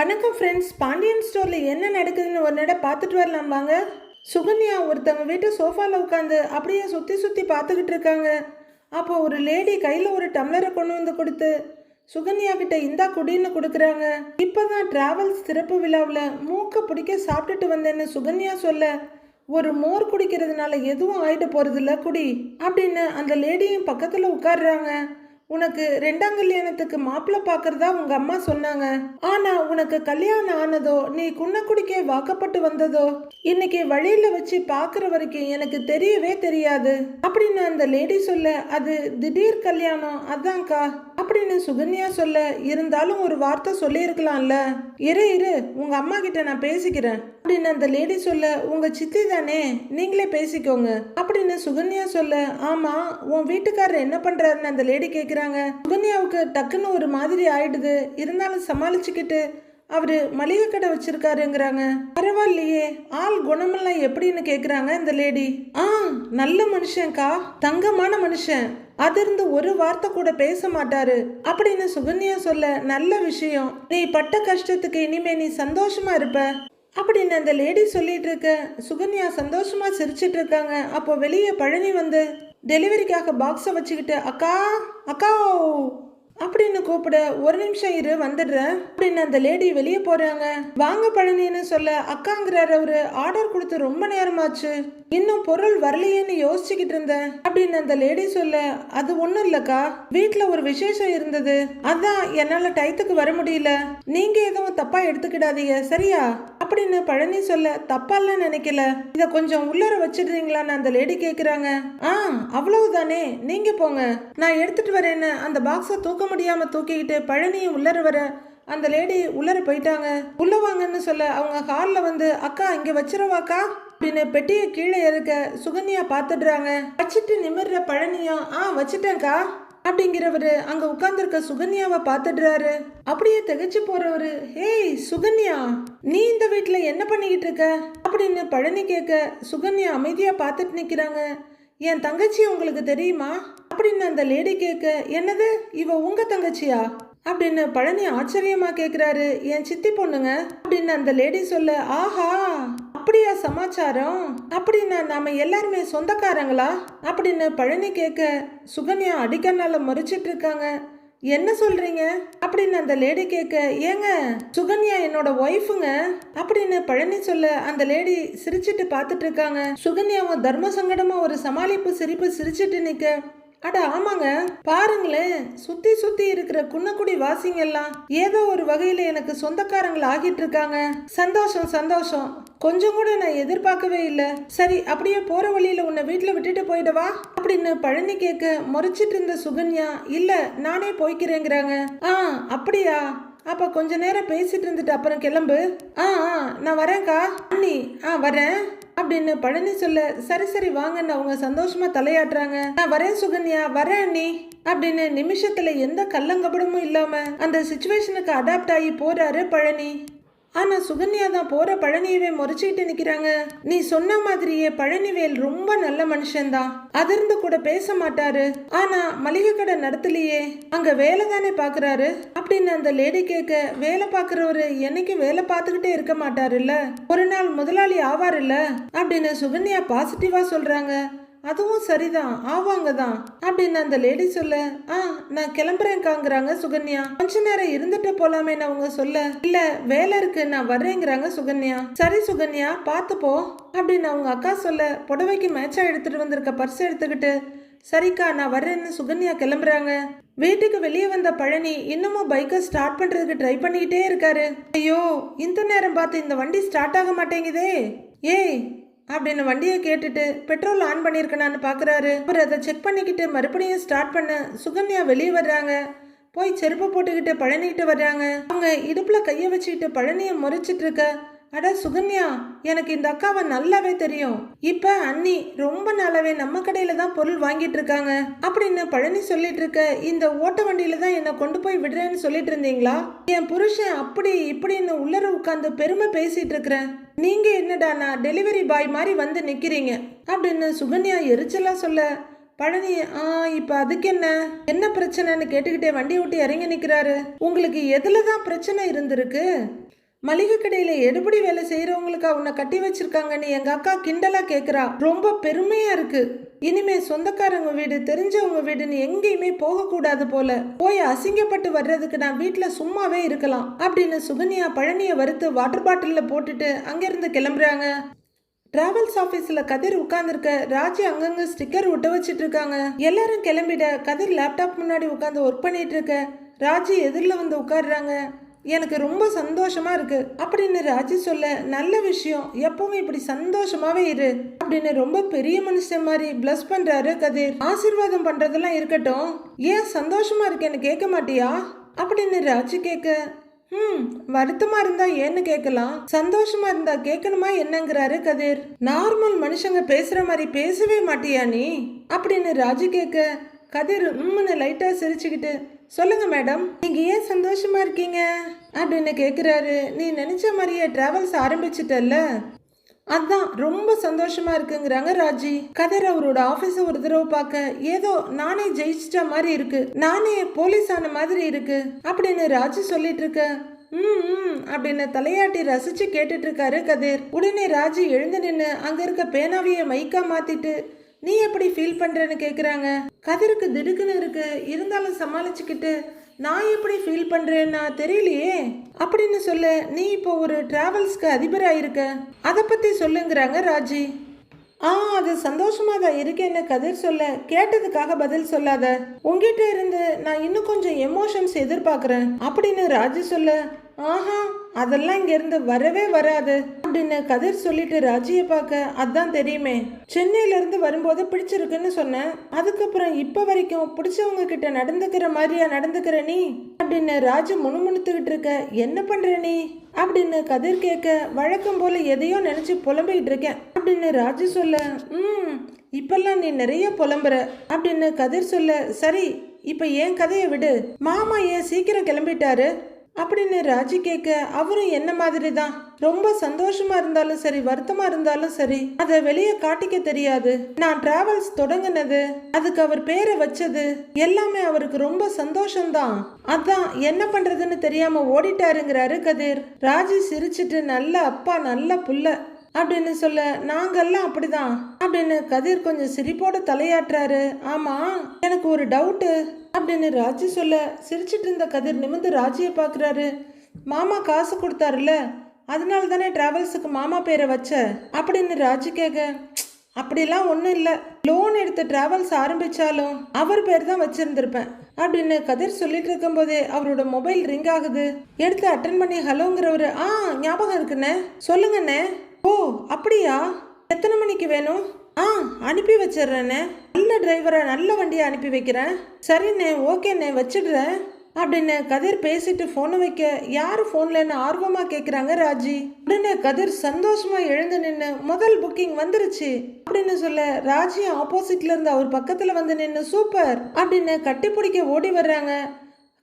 வணக்கம் ஃப்ரெண்ட்ஸ். பாண்டியன் ஸ்டோரில் என்ன நடக்குதுன்னு ஒரு நட பார்த்துட்டு வரலாம் வாங்க. சுகன்யா ஒருத்தவங்க வீட்டு சோஃபாவில் உட்காந்து அப்படியே சுற்றி சுற்றி பார்த்துக்கிட்டு இருக்காங்க. அப்போ ஒரு லேடி கையில் ஒரு டம்ளரை கொண்டு வந்து கொடுத்து சுகன்யா கிட்ட இந்தா குடின்னு கொடுக்குறாங்க. இப்போதான் டிராவல்ஸ் திறப்பு விழாவில் மூக்க பிடிக்க சாப்பிட்டுட்டு வந்தேன்னு சுகன்யா சொல்ல, ஒரு மோர் குடிக்கிறதுனால எதுவும் ஆயிட்டு போகிறதில்ல குடி அப்படின்னு அந்த லேடியும் பக்கத்தில் உட்காடுறாங்க. உனக்கு ரெண்டாம் கல்யாணத்துக்கு மாப்பிள்ளை பார்க்கறதா உங்க அம்மா சொன்னாங்க. ஆனா உனக்கு கல்யாணம் ஆனதோ நீ குன்னக்குடிக்கே வாக்கப்பட்டு வந்ததோ இன்னைக்கு வழியில வச்சு பாக்குற வரைக்கும் எனக்கு தெரியவே தெரியாது அப்படின்னு அந்த லேடி சொல்ல, அது திடீர் கல்யாணம் அதான்க்கா அப்படின்னு சுகன்யா சொல்ல, இருந்தாலும் ஒரு வார்த்தை சொல்லியிருக்கலாம்ல. இரு உங்க அம்மா கிட்ட நான் பேசிக்கிறேன் அப்படின்னு அந்த லேடி சொல்ல, உங்க சித்தி தானே நீங்களே பேசிக்கோங்க அப்படின்னு சுகன்யா சொல்ல, ஆமா உன் வீட்டுக்காரர் என்ன பண்றாருன்னு அந்த லேடி கேட்கிறாங்க. சுகன்யாவுக்கு டக்குன்னு ஒரு மாதிரி ஆயிடுது. இருந்தாலும் சமாளிச்சுக்கிட்டு அவரு மளிகை கடை வச்சிருக்காருங்கிறாங்க. பரவாயில்லையே, ஆள் குணமெல்லாம் எப்படின்னு கேக்குறாங்க இந்த லேடி. நல்ல மனுஷன்க்கா, தங்கமான மனுஷன், அதிர்ந்து ஒரு வார்த்தை கூட பேச மாட்டாரு அப்படின்னு சுகன்யா சொல்ல, நல்ல விஷயம், நீ பட்ட கஷ்டத்துக்கு இனிமே நீ சந்தோஷமா இருப்ப அப்படின்னு அந்த லேடி சொல்லிட்டு இருக்க. சுகன்யா சந்தோஷமா சிரிச்சிட்டு இருக்காங்க. அப்போ வெளியே பழனி வந்து டெலிவரிக்காக பாக்ஸை வச்சுக்கிட்டு அக்கா அக்கா அப்படின்னு கூப்பிட, ஒரு நிமிஷம் இரு வந்துடுறேன் அப்படின்னு அந்த லேடி வெளியே போறாங்க. வாங்க பழனின்னு சொல்ல, அக்காங்கிறாரு அவரு, ஆர்டர் கொடுத்து ரொம்ப நேரமாச்சு, இன்னும் பொருள் வரலையேன்னு யோசிச்சுக்கிட்டு இருந்தேன் அப்படின்னு அந்த லேடி சொல்ல, அது ஒண்ணும் இல்லக்கா, வீட்டுல ஒரு விசேஷம் இருந்தது, அதான் என்னால டயத்துக்கு வர முடியல, நீங்க எதுவும் தப்பா எடுத்துக்கிடாதீங்க சரியா அப்படின்னு பழனி சொல்ல, தப்பாலாம் நினைக்கல, இத கொஞ்சம் உள்ளர வச்சிடுறீங்களான்னு அந்த லேடி கேக்குறாங்க. அவ்வளவுதானே, நீங்க போங்க நான் எடுத்துட்டு வரேன்னு அந்த பாக்ஸை தூக்க முடியாம தூக்கிக்கிட்டு பழனியும் உள்ளர வர அந்த லேடி உள்ளர போயிட்டாங்க. உள்ள வாங்கன்னு சொல்ல அவங்க ஹால்ல வந்து, அக்கா இங்க வச்சிரவாக்கா அப்படின்னு பெட்டியை கீழே இருக்க சுகன்யா பாத்துடுறாங்க. வச்சுட்டு நிமிர்ற பழனியும் வச்சுட்டேன்க்கா அப்படிங்கிறவரு அங்க உட்கார்ந்துருக்க சுகன்யாவை பாத்துடுறாரு. அப்படியே திகைச்சு போறவரு, ஹேய் சுகன்யா, நீ இந்த வீட்டுல என்ன பண்ணிக்கிட்டு இருக்க அப்படின்னு பழனி கேட்க, சுகன்யா அமைதியா பாத்துட்டு நிக்கிறாங்க. என் தங்கச்சி உங்களுக்கு தெரியுமா அப்படின்னு அந்த லேடி கேட்க, என்னது இவ உங்க தங்கச்சியா அப்படின்னு பழனி ஆச்சரியமா கேக்குறாரு. என் சித்தி பொண்ணுங்க அப்படின்னு அந்த லேடி சொல்ல, ஆஹா அப்படியா சமாச்சாரம், அப்படின்னா நாம எல்லாருமே சொந்தக்காரங்களா அப்படின்னு பழனி கேட்க, சுகன்யா அடிக்கனால மறிச்சிட்டு இருக்காங்க. என்ன சொல்றீங்க அப்படின்னு அந்த லேடி கேட்க, ஏங்க சுகன்யா என்னோட ஒய்ஃபுங்க அப்படின்னு பழனி சொல்ல, அந்த லேடி சிரிச்சிட்டு பார்த்துட்டு இருக்காங்க. சுகன்யாவும் தர்ம சங்கடமா ஒரு சமாளிப்பு சிரிப்பு சிரிச்சிட்டு நிக்க, அட ஆமாங்க, பாருங்களேன் சுத்தி சுத்தி இருக்கிற குன்னக்குடி வாசிங்க எல்லாம் ஏதோ ஒரு வகையில எனக்கு சொந்தக்காரங்கள் ஆகிட்டு இருக்காங்க. சந்தோஷம் சந்தோஷம், கொஞ்சம் கூட நான் எதிர்பார்க்கவே இல்லை. சரி அப்படியே போற வழியில உன்னை வீட்டுல விட்டுட்டு போயிடவா அப்படின்னு பழனி கேட்க, முறைச்சிட்டு இருந்த சுகன்யா, இல்ல நானே போய்க்கிறேங்கிறாங்க. அப்படியா, அப்ப கொஞ்ச நேரம் பேசிட்டு இருந்துட்டு அப்புறம் கிளம்பு. நான் வரேன்க்கா அண்ணி, வரேன் அப்படின்னு பழனி சொல்ல, சரி சரி வாங்கன்னு அவங்க சந்தோஷமா தலையாட்டுறாங்க. நான் வரேன் சுகன்யா, வரேன் அண்ணி அப்படின்னு நிமிஷத்துல எந்த கள்ளங்கபடமும் இல்லாம அந்த சிச்சுவேஷனுக்கு அடாப்ட் ஆகி போறாரு பழனி. ஆனா சுகன்யா தான் போற பழனியவே முறைச்சிக்கிட்டு நிக்கிறாங்க. நீ சொன்ன மாதிரியே பழனிவேல் ரொம்ப நல்ல மனுஷன்தான், அதிர்ந்து கூட பேச மாட்டாரு, ஆனா மளிகை கடை நடத்தலையே, அங்க வேலை தானே பாக்குறாரு அப்படின்னு அந்த லேடி கேட்க, வேலை பாக்குறவரு என்னைக்கு வேலை பார்த்துக்கிட்டே இருக்க மாட்டாருல்ல, ஒரு நாள் முதலாளி ஆவாருல்ல அப்படின்னு சுகன்யா பாசிட்டிவா சொல்றாங்க. அதுவும் சரிதான், ஆவாங்க தான் அப்படின்னு அந்த லேடி சொல்ல, நான் கிளம்புறேன்காங்கிறாங்க சுகன்யா. கொஞ்ச நேரம் இருந்துட்டு போலாமேன்னு அவங்க சொல்ல, இல்ல வேலை இருக்கு நான் வர்றேங்கிறாங்க சுகன்யா. சரி சுகன்யா பார்த்து போ அப்படின்னு அவங்க அக்கா சொல்ல, புடவைக்கு மேட்சா எடுத்துட்டு வந்திருக்க பர்ஸ் எடுத்துக்கிட்டு, சரிக்கா நான் வர்றேன்னு சுகன்யா கிளம்புறாங்க. வீட்டுக்கு வெளியே வந்த பழனி இன்னமும் பைக்கை ஸ்டார்ட் பண்றதுக்கு ட்ரை பண்ணிக்கிட்டே இருக்காரு. ஐயோ இந்த நேரம் பார்த்து இந்த வண்டி ஸ்டார்ட் ஆக மாட்டேங்குதே, ஏய் அப்படின்னு வண்டியை கேட்டுட்டு பெட்ரோல் ஆன் பண்ணியிருக்கனான்னு பார்க்குறாரு. அவர் அதை செக் பண்ணிக்கிட்டு மறுபடியும் ஸ்டார்ட் பண்ண சுகன்யா வெளியே வர்றாங்க. போய் செருப்பு போட்டுக்கிட்டு பழனிக்கிட்டு வர்றாங்க. அவங்க இடுப்பில் கையை வச்சுக்கிட்டு பழனியை முறைச்சிட்டு இருக்க, அட சுகன்யா, எனக்கு இந்த அக்காவை நல்லாவே தெரியும், இப்ப அண்ணி ரொம்ப நாளாவே நம்ம கடையில தான் பொருள் வாங்கிட்டு இருக்காங்க அப்படின்னு பழனி சொல்லிட்டு இருக்க, இந்த ஓட்ட வண்டியில தான் என்னை கொண்டு போய் விடுறேன்னு சொல்லிட்டு இருந்தீங்களா, என் புருஷன் அப்படி இப்படின்னு உள்ளர உட்காந்து பெருமை பேசிட்டு இருக்கிறேன், நீங்க என்னடா நான் டெலிவரி பாய் மாதிரி வந்து நிக்கிறீங்க அப்படின்னு சுகன்யா எரிச்சலா சொல்ல, பழனி இப்ப அதுக்கு என்ன என்ன பிரச்சனைன்னு கேட்டுக்கிட்டே வண்டி ஓட்டி இறங்கி நிக்கிறாரு. உங்களுக்கு எதுலதான் பிரச்சனை இருந்திருக்கு? மளிகை கடையில எடுபடி வேலை செய்யறவங்களுக்கு உன்னை கட்டி வச்சிருக்காங்கன்னு எங்க அக்கா கிண்டலா கேக்குறா. ரொம்ப பெருமையா இருக்கு. இனிமே சொந்தக்காரங்க வீடு தெரிஞ்சவங்க வீடுன்னு எங்கேயுமே போக கூடாது போல. போய் அசிங்கப்பட்டு வர்றதுக்கு நான் வீட்டுல சும்மாவே இருக்கலாம் அப்படின்னு சுகன்யா பழனிய வறுத்து வாட்டர் பாட்டில்ல போட்டுட்டு அங்கிருந்து கிளம்புறாங்க. டிராவல்ஸ் ஆபீஸ்ல கதிர் உட்கார்ந்துருக்க. ராஜி அங்கங்க ஸ்டிக்கர் ஒட்ட வச்சிட்டு இருக்காங்க. எல்லாரும் கிளம்பிட கதிர் லேப்டாப் முன்னாடி உட்காந்து ஒர்க் பண்ணிட்டு இருக்க. ராஜி எதிரில் வந்து உட்காடுறாங்க. எனக்கு ரொம்ப சந்தோஷமா இருக்கு அப்படின்னு ராஜி சொல்ல, நல்ல விஷயம், எப்பவும் இப்படி சந்தோஷமாவே இரு அப்படின்னு ரொம்ப பெரிய மனுஷன் மாதிரி பிளஸ் பண்றாரு கதிர். ஆசீர்வாதம் பண்றதெல்லாம் இருக்கட்டும், ஏன் சந்தோஷமா இருக்கேன்னு கேட்க மாட்டியா அப்படின்னு ராஜி கேட்க, வருத்தமா இருந்தா ஏன்னு கேட்கலாம், சந்தோஷமா இருந்தா கேட்கணுமா என்னங்கிறாரு கதிர். நார்மல் மனுஷங்க பேசுற மாதிரி பேசவே மாட்டியா நீ அப்படின்னு ராஜி கேட்க, கதிர் லைட்டா சிரிச்சுக்கிட்டு, சொல்லுங்க மேடம், நீங்க ஏன் சந்தோஷமா இருக்கீங்க அப்படின்னு கேக்குறாரு. நீ நினைச்ச மாதிரியே டிராவல்ஸ் ஆரம்பிச்சிட்டல்ல, அதான் ரொம்ப சந்தோஷமா இருக்குங்கிறாங்க ராஜி. கதிர் அவரோட ஆபீஸ ஒரு தடவை பார்க்க ஏதோ நானே ஜெயிச்சிட்ட மாதிரி இருக்கு, நானே போலீஸ் ஆன மாதிரி இருக்கு அப்படின்னு ராஜி சொல்லிட்டு இருக்க. அப்படின்னு தலையாட்டி ரசிச்சு கேட்டுட்டு இருக்காரு கதிர். உடனே ராஜி எழுந்து நின்று அங்க இருக்க பேனாவிய மைக்கா மாத்திட்டு, நீ எப்படி ஃபீல் பண்றேன்னு கேக்குறாங்க. கதிருக்கு திடுக்குன்னு இருக்கு, இருந்தாலும் சமாளிச்சுக்கிட்டு, நான் எப்படி ஃபீல் பண்றேன்னா தெரியலையே அப்படின்னு சொல்ல, நீ இப்போ ஒரு டிராவல்ஸ்க்கு அதிபராயிருக்க, அதை பத்தி சொல்லுங்கிறாங்க ராஜி. அது சந்தோஷமா தான் இருக்கேன்னு கதிர் சொல்ல, கேட்டதுக்காக பதில் சொல்லாத, உங்ககிட்ட இருந்து நான் இன்னும் கொஞ்சம் எமோஷன்ஸ் எதிர்பார்க்கிறேன் அப்படின்னு ராஜி சொல்ல, அதெல்லாம் இங்க இருந்து வரவே வராது அப்படின்னு கதிர் சொல்லிட்டு ராஜியை பார்க்க, அதான் தெரியுமே, சென்னையில இருந்து வரும்போது பிடிச்சிருக்குன்னு சொன்னேன், அதுக்கப்புறம் இப்ப வரைக்கும் பிடிச்சவங்க கிட்ட நடந்துக்கிற மாதிரியா நடந்துக்கிற நீ அப்படின்னு ராஜி முணுமுணுத்துக்கிட்டு இருக்க. என்ன பண்ற நீ அப்படின்னு கதிர் கேட்க, வழக்கம் போல எதையோ நினைச்சு புலம்பிக்கிட்டு இருக்கேன் அப்படின்னு ராஜி சொல்ல, இப்பெல்லாம் நீ நிறைய புலம்புற அப்படின்னு கதிர் சொல்ல, சரி இப்ப ஏன் கதையை விடு, மாமா ஏன் சீக்கிரம் கிளம்பிட்டாரு அப்படின்னு ராஜி கேட்க, அவரும் என்ன மாதிரி தான், ரொம்ப சந்தோஷமா இருந்தாலும் சரி வருத்தமா இருந்தாலும் சரி அதை வெளியே காட்டிக்க தெரியாது. நான் டிராவல்ஸ் தொடங்கினது, அதுக்கு அவர் பேரை வச்சது எல்லாமே அவருக்கு ரொம்ப சந்தோஷம்தான், அதான் என்ன பண்றதுன்னு தெரியாம ஓடிட்டாருங்கிறாரு கதிர். ராஜி சிரிச்சிட்டு, நல்ல அப்பா நல்ல புள்ள அப்படின்னு சொல்ல, நாங்கெல்லாம் அப்படிதான் அப்படின்னு கதிர் கொஞ்சம் சிரிப்போட தலையாட்டுறாரு. ஆமா எனக்கு ஒரு டவுட்டு அப்படின்னு ராஜி சொல்ல, சிரிச்சிட்டு இருந்த கதிர் நிமிந்து ராஜியை பார்க்குறாரு. மாமா காசு கொடுத்தாருல, அதனால தானே டிராவல்ஸுக்கு மாமா பேரை வச்ச அப்படின்னு ராஜி கேட்க, அப்படிலாம் ஒன்றும் இல்லை, லோன் எடுத்து டிராவல்ஸ் ஆரம்பிச்சாலும் அவர் பேர் தான் வச்சிருந்திருப்பேன் அப்படின்னு கதிர் சொல்லிட்டு இருக்கும் போதே அவரோட மொபைல் ரிங் ஆகுது. எடுத்து அட்டன் பண்ணி ஹலோங்கிறவரு, ஞாபகம் இருக்குண்ணே, சொல்லுங்கண்ணே. ஓ அப்படியா, எத்தனை மணிக்கு வேணும்? அனுப்பி வச்சிடுறேண்ணே, நல்ல டிரைவரை நல்ல வண்டியை அனுப்பி வைக்கிறேன். சரிண்ணே, ஓகேண்ணே, வச்சிடுறேன் அப்படின்னு கதிர் பேசிட்டு போனை வைக்க, யாரு போன்லன்னு ஆர்வமா கேக்குறாங்க ராஜி. உடனே கதிர் சந்தோஷமா எழுந்து நின்று, முதல் புக்கிங் வந்துருச்சு அப்படின்னு சொல்ல, ராஜி ஆப்போசிட்ல இருந்து அவர் பக்கத்துல வந்து நின்று, சூப்பர் அப்படின்னு கட்டி பிடிக்க ஓடி வர்றாங்க.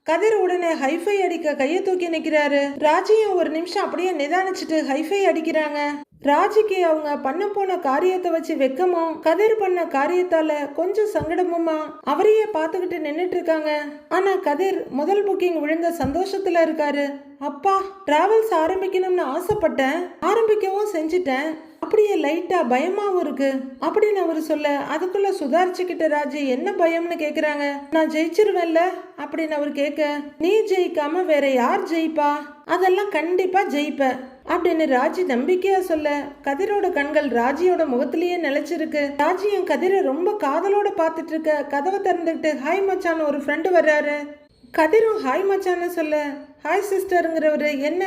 கதிர் உடனே ஹைஃபை அடிக்க கையை தூக்கி நிற்கிறாரு. ராஜியும் ஒரு நிமிஷம் அப்படியே நிதானிச்சுட்டு ஹைஃபை அடிக்கிறாங்க. ராஜிக்கு அவங்க பண்ண போன காரியத்தை வச்சு வெக்கமும், கதிர் பண்ண காரியத்தால கொஞ்சம் சங்கடமுமா அவரையே பார்த்துக்கிட்டு நின்றுட்டு இருக்காங்க. ஆனா கதிர் முதல் புக்கிங் விழுந்த சந்தோஷத்துல இருக்காரு. அப்பா, டிராவல்ஸ் ஆரம்பிக்கணும்னு ஆசைப்பட்டேன், ஆரம்பிக்கவும் செஞ்சுட்டேன், அப்படியே லைட்டா பயமாவும் இருக்கு அப்படின்னு அவரு சொல்ல, அதுக்குள்ள சுதாரிச்சுக்கிட்ட ராஜி, என்ன பயம்னு கேக்குறாங்க. நான் ஜெயிச்சிருவேன்ல அப்படின்னு அவர் கேட்க, நீ ஜெயிக்காம வேற யார் ஜெயிப்பா, அதெல்லாம் கண்டிப்பா ஜெயிப்ப அப்படின்னு ராஜி நம்பிக்கையா சொல்ல, கதிரோட கண்கள் ராஜியோட முகத்திலேயே நிலைச்சிருக்கு. ராஜியும் கதிரை ரொம்ப காதலோட பார்த்துட்டு இருக்க. கதவை திறந்துக்கிட்டு ஹாய் மச்சான் ஒரு ஃப்ரெண்டு வர்றாரு. கதிரும் ஹாய் மச்சான்னு சொல்ல, ஹாய் சிஸ்டருங்கிறவரு, என்ன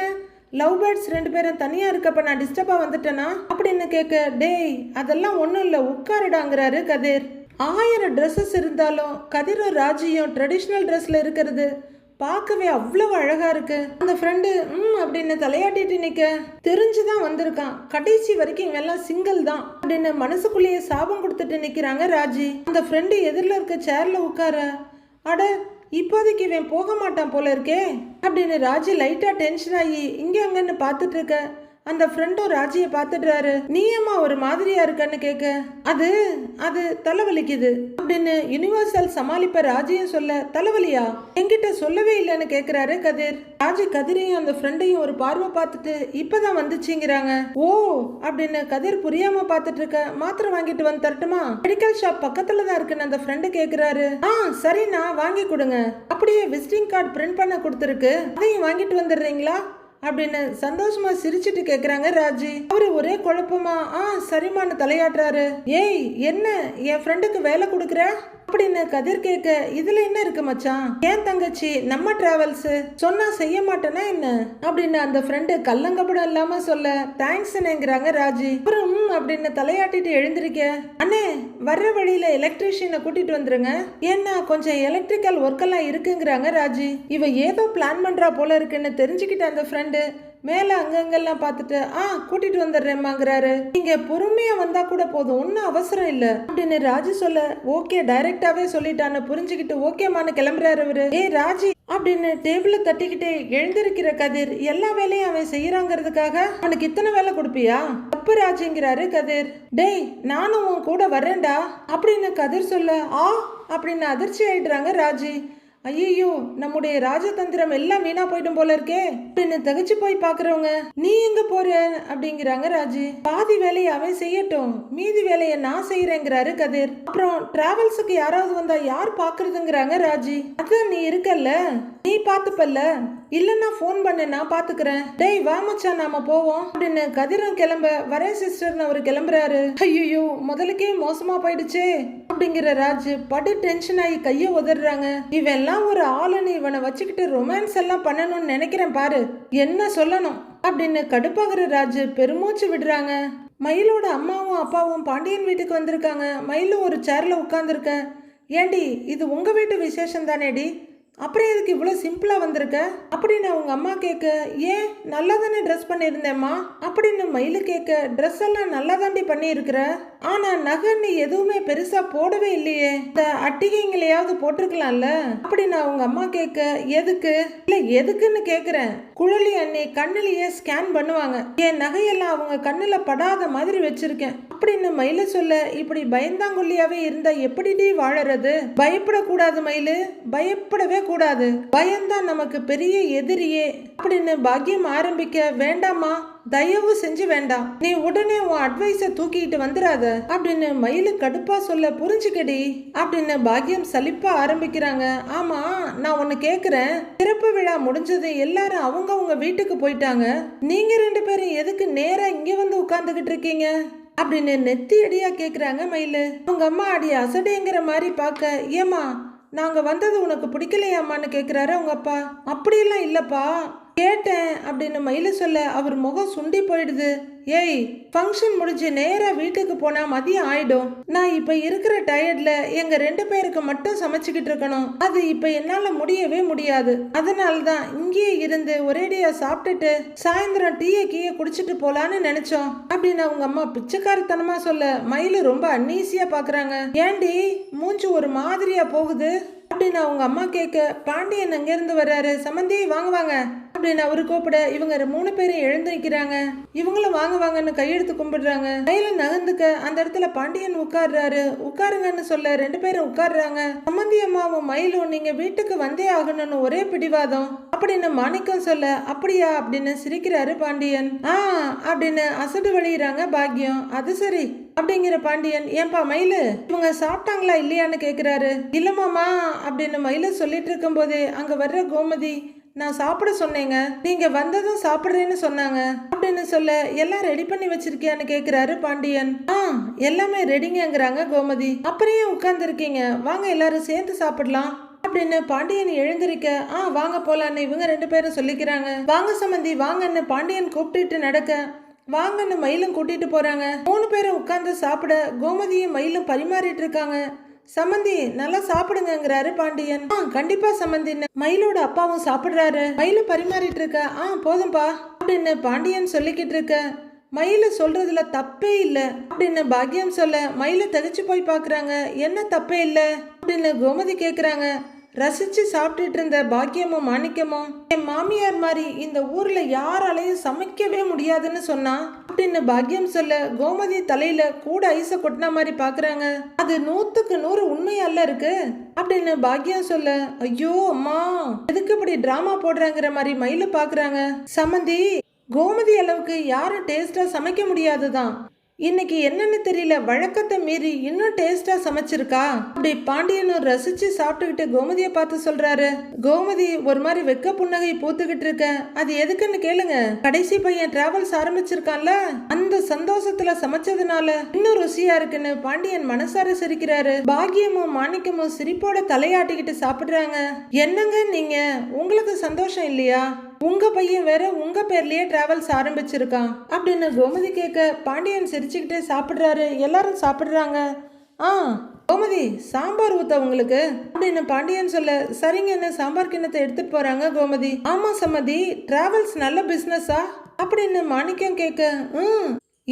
லவ் பேர்ட்ஸ் 2 பேரும் தனியா இருக்கப்ப நான் டிஸ்டர்பா வந்துட்டேனா அப்படின்னு கேட்க, டேய் அதெல்லாம் ஒன்றும் இல்லை உட்காருடாங்கிறாரு கதிர். 1000 ட்ரெஸ்ஸஸ் இருந்தாலும் கதிரும் ராஜியும் ட்ரெடிஷ்னல் ட்ரெஸ்ல இருக்கிறது பார்க்கவே அவ்வளவு அழகா இருக்கு. அந்த ஃப்ரெண்டு அப்படின்னு தலையாட்டிட்டு நிக்க, தெரிஞ்சுதான் வந்திருக்கான், கடைசி வரைக்கும் எல்லாம் சிங்கிள் தான் அப்படின்னு மனசுக்குள்ளேயே சாபம் கொடுத்துட்டு நிக்கிறாங்க ராஜி. அந்த ஃப்ரெண்டு எதிரில் இருக்க சேர்ல உட்கார, அட இப்போதைக்கு இவன் போக மாட்டான் போல இருக்கே அப்படின்னு ராஜி லைட்டா டென்ஷன் ஆகி இங்க அங்கன்னு பார்த்துட்டு இருக்க. அந்த ஃப்ரெண்டும் ராஜியை பார்த்துடுறாரு. நீ ஏமா ஒரு மாதிரியா இருக்கன்னு கேட்க, அது அது தலைவலிக்குது அப்படின்னு யுனிவர்சல் சமாளிப்ப ராஜியும் சொல்ல, தலைவலியா என்கிட்ட சொல்லவே இல்லைன்னு கேட்கிறாரு கதிர். ராஜி கதிரையும் அந்த ஃப்ரெண்டையும் ஒரு பார்வை பார்த்துட்டு இப்பதான் வந்துச்சுங்கிறாங்க. ஓ அப்படின்னு கதிர் புரியாம பார்த்துட்டு இருக்க, மாத்திரை வாங்கிட்டு வந்து தரட்டுமா? மெடிக்கல் ஷாப் பக்கத்துல தான் இருக்குன்னு அந்த ஃப்ரெண்டு கேட்கிறாரு. சரிண்ணா வாங்கி கொடுங்க, அப்படியே விசிட்டிங் கார்டு பிரிண்ட் பண்ண கொடுத்துருக்கு, அதையும் வாங்கிட்டு வந்துடுறீங்களா அப்படின்னு சந்தோஷமா சிரிச்சிட்டு கேக்குறாங்க ராஜி. அவரு ஒரே குழப்பமா சரிமான்னு தலையாட்டுறாரு. ஏய் என்ன என் ஃப்ரெண்டுக்கு வேலை கொடுக்குற அப்படின்னு கதிர் கேட்க, இதுல என்ன இருக்கு மச்சான், ஏன் தங்கச்சி நம்ம டிராவல்ஸ் சொன்னா செய்ய மாட்டேன்னா என்ன அப்படின்னு அந்த ஃப்ரெண்டு கல்லங்கப்படம் இல்லாம சொல்ல, தேங்க்ஸ்ங்கிறாங்க ராஜி. அப்புறம் அப்படின்னு தலையாட்டிட்டு எழுந்திருக்க, அண்ணே வர்ற வழியில எலக்ட்ரீஷியனை கூட்டிட்டு வந்துருங்க, ஏன்னா கொஞ்சம் எலக்ட்ரிக்கல் ஒர்க் எல்லாம் இருக்குங்கிறாங்க ராஜி. இவ ஏதோ பிளான் பண்றா போல இருக்குன்னு தெரிஞ்சுக்கிட்ட அந்த ஃப்ரெண்டு மேல அங்கங்கெல்லாம் பார்த்துட்டு கூட்டிட்டு வந்துடுறேம்மாங்கிறாரு. நீங்க பொறுமையா வந்தா கூட போதும், ஒன்னும் அவசரம் இல்ல அப்படின்னு ராஜி சொல்ல, ஓகே டைரக்டாவே சொல்லிட்டான்னு புரிஞ்சுக்கிட்டு ஓகேமான்னு கிளம்புறாரு அவரு. ராஜி அப்படின்னு டேபிள தட்டிக்கிட்டே எழுந்திருக்கிற கதிர் எல்லா வேலையும் அவன் செய்யறாங்கிறதுக்காக அவனுக்கு இத்தனை வேலை கொடுப்பியா? தப்பு ராஜிங்கிறாரு கதிர். டேய் நானும் உன் கூட வர்றேன்டா அப்படின்னு கதிர் சொல்ல, அப்படின்னு அதிர்ச்சி ஆயிடுறாங்க ராஜி. ஐயோ நம்முடைய ராஜதந்திரம் எல்லாம் வீணா போயிடும் போல இருக்கே அப்படின்னு தகச்சு போய் பாக்குறவங்க, நீ எங்க போற அப்படிங்கிறாங்க ராஜி. பாதி வேலையை அவன் செய்யட்டும், மீதி வேலையை நான் செய்யறேங்கிறாரு கதிர். அப்புறம் டிராவல்ஸுக்கு யாராவது வந்தா யார் பாக்குறதுங்கிறாங்க ராஜி. அதான் நீ இருக்கல்ல, நீ பாத்துப்பல்ல, இல்லன்னா போன் பண்ண நான் பாத்துக்கிறேன். டேய் வா மச்சான் நாம போவோம் அப்படின்னு கதிரும் கிளம்ப, வரேன் சிஸ்டர்னு அவரு கிளம்புறாரு. ஐயோ முதலுக்கே மோசமா போயிடுச்சே அப்படிங்கிற ராஜு படு டென்ஷன் ஆகி கைய உதறாங்க. இவன் ஒரு ஆளுன்னு இவனை வச்சுக்கிட்டு ரொமான்ஸ் எல்லாம் பண்ணணும்னு நினைக்கிறேன் பாரு, என்ன சொல்லணும் அப்படின்னு கடுப்பாகிற ராஜு பெருமூச்சு விடுறாங்க. மயிலோட அம்மாவும் அப்பாவும் பாண்டியன் வீட்டுக்கு வந்திருக்காங்க. மயிலு ஒரு சேர்ல உட்கார்ந்துருக்க. ஏண்டி இது உங்க வீட்டு விசேஷம் தானேடி, அப்புறம் எதுக்கு இவ்வளோ சிம்பிளா வந்திருக்க அப்படின்னு அவங்க அம்மா கேட்க, ஏன் நல்லா தானே ட்ரெஸ் பண்ணியிருந்தேம்மா அப்படின்னு மயிலு கேட்க, ட்ரெஸ் எல்லாம் நல்லா தாண்டி பண்ணியிருக்கிற, ஆனா நகை நீ எதுவுமே பெருசா போடவே இல்லையே, இந்த அட்டிகைங்களையாவது போட்டிருக்கலாம்ல அப்படின்னு அவங்க அம்மா கேட்க, எதுக்கு இல்ல எதுக்குன்னு கேக்குறேன், குழலி அண்ணி கண்ணிலேயே ஸ்கேன் பண்ணுவாங்க, என் நகையெல்லாம் அவங்க கண்ணுல படாத மாதிரி வச்சிருக்கேன் அப்படின்னு மயிலு சொல்ல, இப்படி பயந்தாங்குள்ளியாவே இருந்தா எப்படிடி வாழறது? பயப்படக்கூடாது மயிலு, பயப்படவே கூடாது, பயம்தான் நமக்கு பெரிய எதிரியே அப்படின்னு பாக்கியம் ஆரம்பிக்க, வேண்டாமா தயவு செஞ்சு வேண்டாம், நீ உடனே உன் அட்வைஸ தூக்கிட்டு வந்துடாத அப்படின்னு மயிலு கடுப்பா சொல்ல, புரிஞ்சுக்கடி அப்படின்னு பாக்கியம் சலிப்பா ஆரம்பிக்கிறாங்க. ஆமா நான் ஒன்னு கேக்குறேன், திறப்பு விழா முடிஞ்சது எல்லாரும் அவங்க வீட்டுக்கு போயிட்டாங்க, நீங்க 2 பேரும் எதுக்கு நேரா இங்க வந்து உட்கார்ந்துகிட்டு இருக்கீங்க அப்படின்னு நெத்தி அடியா கேக்குறாங்க மயிலு. அவங்க அம்மா அடி அசடைங்கிற மாதிரி பார்க்க, ஏமா நாங்க வந்தது உனக்கு பிடிக்கலையாமான்னு கேக்குறாரு அவங்க அப்பா. அப்படியெல்லாம் இல்லப்பா கேட்டேன் அப்படின்னு மயிலு சொல்ல, அவர் முகம் சுண்டி போயிடுது. ஏய் ஃபங்க்ஷன் முடிஞ்சு நேரா வீட்டுக்கு போனா மதியம் ஆயிடும், நான் இப்ப இருக்கிற டயர்ட்ல எங்க 2 பேருக்கு மட்டும் சமைச்சுக்கிட்டு இருக்கணும், அது இப்ப என்னால முடியவே முடியாது, அதனாலதான் இங்கேயே இருந்து ஒரேடியா சாப்பிட்டுட்டு சாயந்தரம் டீயை கீயை குடிச்சிட்டு போலான்னு நினைச்சோம் அப்படின்னு அவங்க அம்மா பிச்சைக்காரத்தனமா சொல்ல, மயிலு ரொம்ப அன்னீசியா பாக்குறாங்க. ஏண்டி மூஞ்சி ஒரு மாதிரியா போகுது அப்படின்னு அவங்க அம்மா கேட்க, பாண்டியன் அங்க இருந்து வர்றாரு. சம்மந்தி வாங்க வாங்க அப்படின்னு அவரு கூப்பிட, இவங்க 3 பேரும் எழுந்து நிக்கிறாங்க. இவங்களும் வாங்க வாங்கன்னு கையெடுத்து கும்பிடுறாங்க. கையில நகர்ந்துக்க அந்த இடத்துல பாண்டியன் உட்கார்றாரு. உட்காருங்கன்னு சொல்ல 2 பேரும் உட்கார்றாங்க. சம்மந்தி அம்மாவும் மயிலும் நீங்க வீட்டுக்கு வந்தே ஆகணும்னு ஒரே பிடிவாதம் அப்படின்னு மாணிக்கம் சொல்ல, அப்படியா அப்படின்னு சிரிக்கிறாரு பாண்டியன். அப்படின்னு அசடு வழியிறாங்க பாக்கியம். அது சரி அப்படிங்கிற பாண்டியன், ஏன்பா மயிலு இவங்க சாப்பிட்டாங்களா இல்லையான்னு கேக்குறாரு. இல்லமாமா அப்படின்னு மயிலு சொல்லிட்டு இருக்கும் போதே அங்க வர்ற கோமதி, நான் சாப்பிட சொன்னேங்க, நீங்க வந்ததும் சாப்பிடுறேன்னு சொன்னாங்க அப்படின்னு சொல்ல, எல்லாம் ரெடி பண்ணி வச்சிருக்கியான்னு கேக்குறாரு பாண்டியன். எல்லாமே ரெடிங்கிறாங்க கோமதி. அப்புறம் உட்கார்ந்து இருக்கீங்க, வாங்க எல்லாரும் சேர்ந்து சாப்பிடலாம் அப்படின்னு பாண்டியன் எழுந்திருக்க, வாங்க போலான்னு இவங்க 2 பேரும் சொல்லிக்கிறாங்க. வாங்க சம்மந்தி வாங்கன்னு பாண்டியன் கூப்பிட்டு நடக்க, வாங்கன்னு மயிலும் கூட்டிட்டு போறாங்க. 3 பேரும் உட்கார்ந்து சாப்பிட கோமதியும் மயிலும் பரிமாறிட்டு இருக்காங்க. சம்மந்தி நல்லா சாப்பிடுங்கிறாரு பாண்டியன். கண்டிப்பா சம்மந்தின்னு மயிலோட அப்பாவும் சாப்பிடுறாரு. மயில பரிமாறிட்டு இருக்க, போதும்பா அப்படின்னு பாண்டியன் சொல்லிக்கிட்டு இருக்க, மயில சொல்றதுல தப்பே இல்ல அப்படின்னு பாக்கியம் சொல்ல, மயில தகச்சு போய் பாக்குறாங்க. என்ன தப்பே இல்ல அப்படின்னு கோமதி கேக்குறாங்க. ரசிச்சு சாப்பிட்டுட்டு இருந்த பாக்கியமும் மாணிக்கமும் என் மாமியார் மாதிரி இந்த ஊர்ல யாராலையும் சமைக்கவே முடியாதுன்னு சொன்னா அப்படின்னு பாக்கியம் சொல்ல கோமதி தலையில கூட ஐஸ கொட்டின மாதிரி பாக்குறாங்க. அது 100% உண்மையல்ல இருக்கு அப்படின்னு பாக்கியம் சொல்ல, ஐயோ அம்மா எதுக்கு இப்படி டிராமா போடுறாங்கிற மாதிரி மயில பாக்குறாங்க. சம்மந்தி, கோமதி அளவுக்கு யாரும் டேஸ்டா சமைக்க முடியாதுதான். இன்னைக்கு என்னன்னு தெரியல, வழக்கத்தை மீறி இன்னும் டேஸ்டா சமைச்சிருக்கா. அப்படி பாண்டியனும் ரசிச்சு சாப்பிட்டுக்கிட்டு கோமதியை பார்த்து சொல்றாரு. கோமதி ஒரு மாதிரி வெக்க புன்னகை பூத்துக்கிட்டு இருக்க. அது எதுக்குன்னு கேளுங்க. கடைசி பையன் டிராவல்ஸ் ஆரம்பிச்சிருக்கான்ல, அந்த சந்தோஷத்துல சமைச்சதுனால இன்னும் ருசியா இருக்குன்னு பாண்டியன் மனசார சிரிக்கிறாரு. பாக்கியமும் மாணிக்கமும் சிரிப்போட தலையாட்டிக்கிட்டு சாப்பிடுறாங்க. என்னங்க நீங்க, உங்களுக்கு சந்தோஷம் இல்லையா? உங்க பையன் வேற உங்க பேர்லயே டிராவல்ஸ் ஆரம்பிச்சிருக்கான் அப்படின்னு கோமதி கேட்க பாண்டியன் சிரிச்சுக்கிட்டே சாப்பிடுறாரு. எல்லாரும் சாப்பிடுறாங்க. கோமதி, சாம்பார் ஊத்த உங்களுக்கு அப்படின்னு பாண்டியன் சொல்ல, சரிங்கன்னு சாம்பார் கிண்ணத்தை எடுத்துட்டு போறாங்க கோமதி. ஆமா சம்மதி, டிராவல்ஸ் நல்ல பிசினஸா அப்படின்னு மாணிக்கம் கேட்க,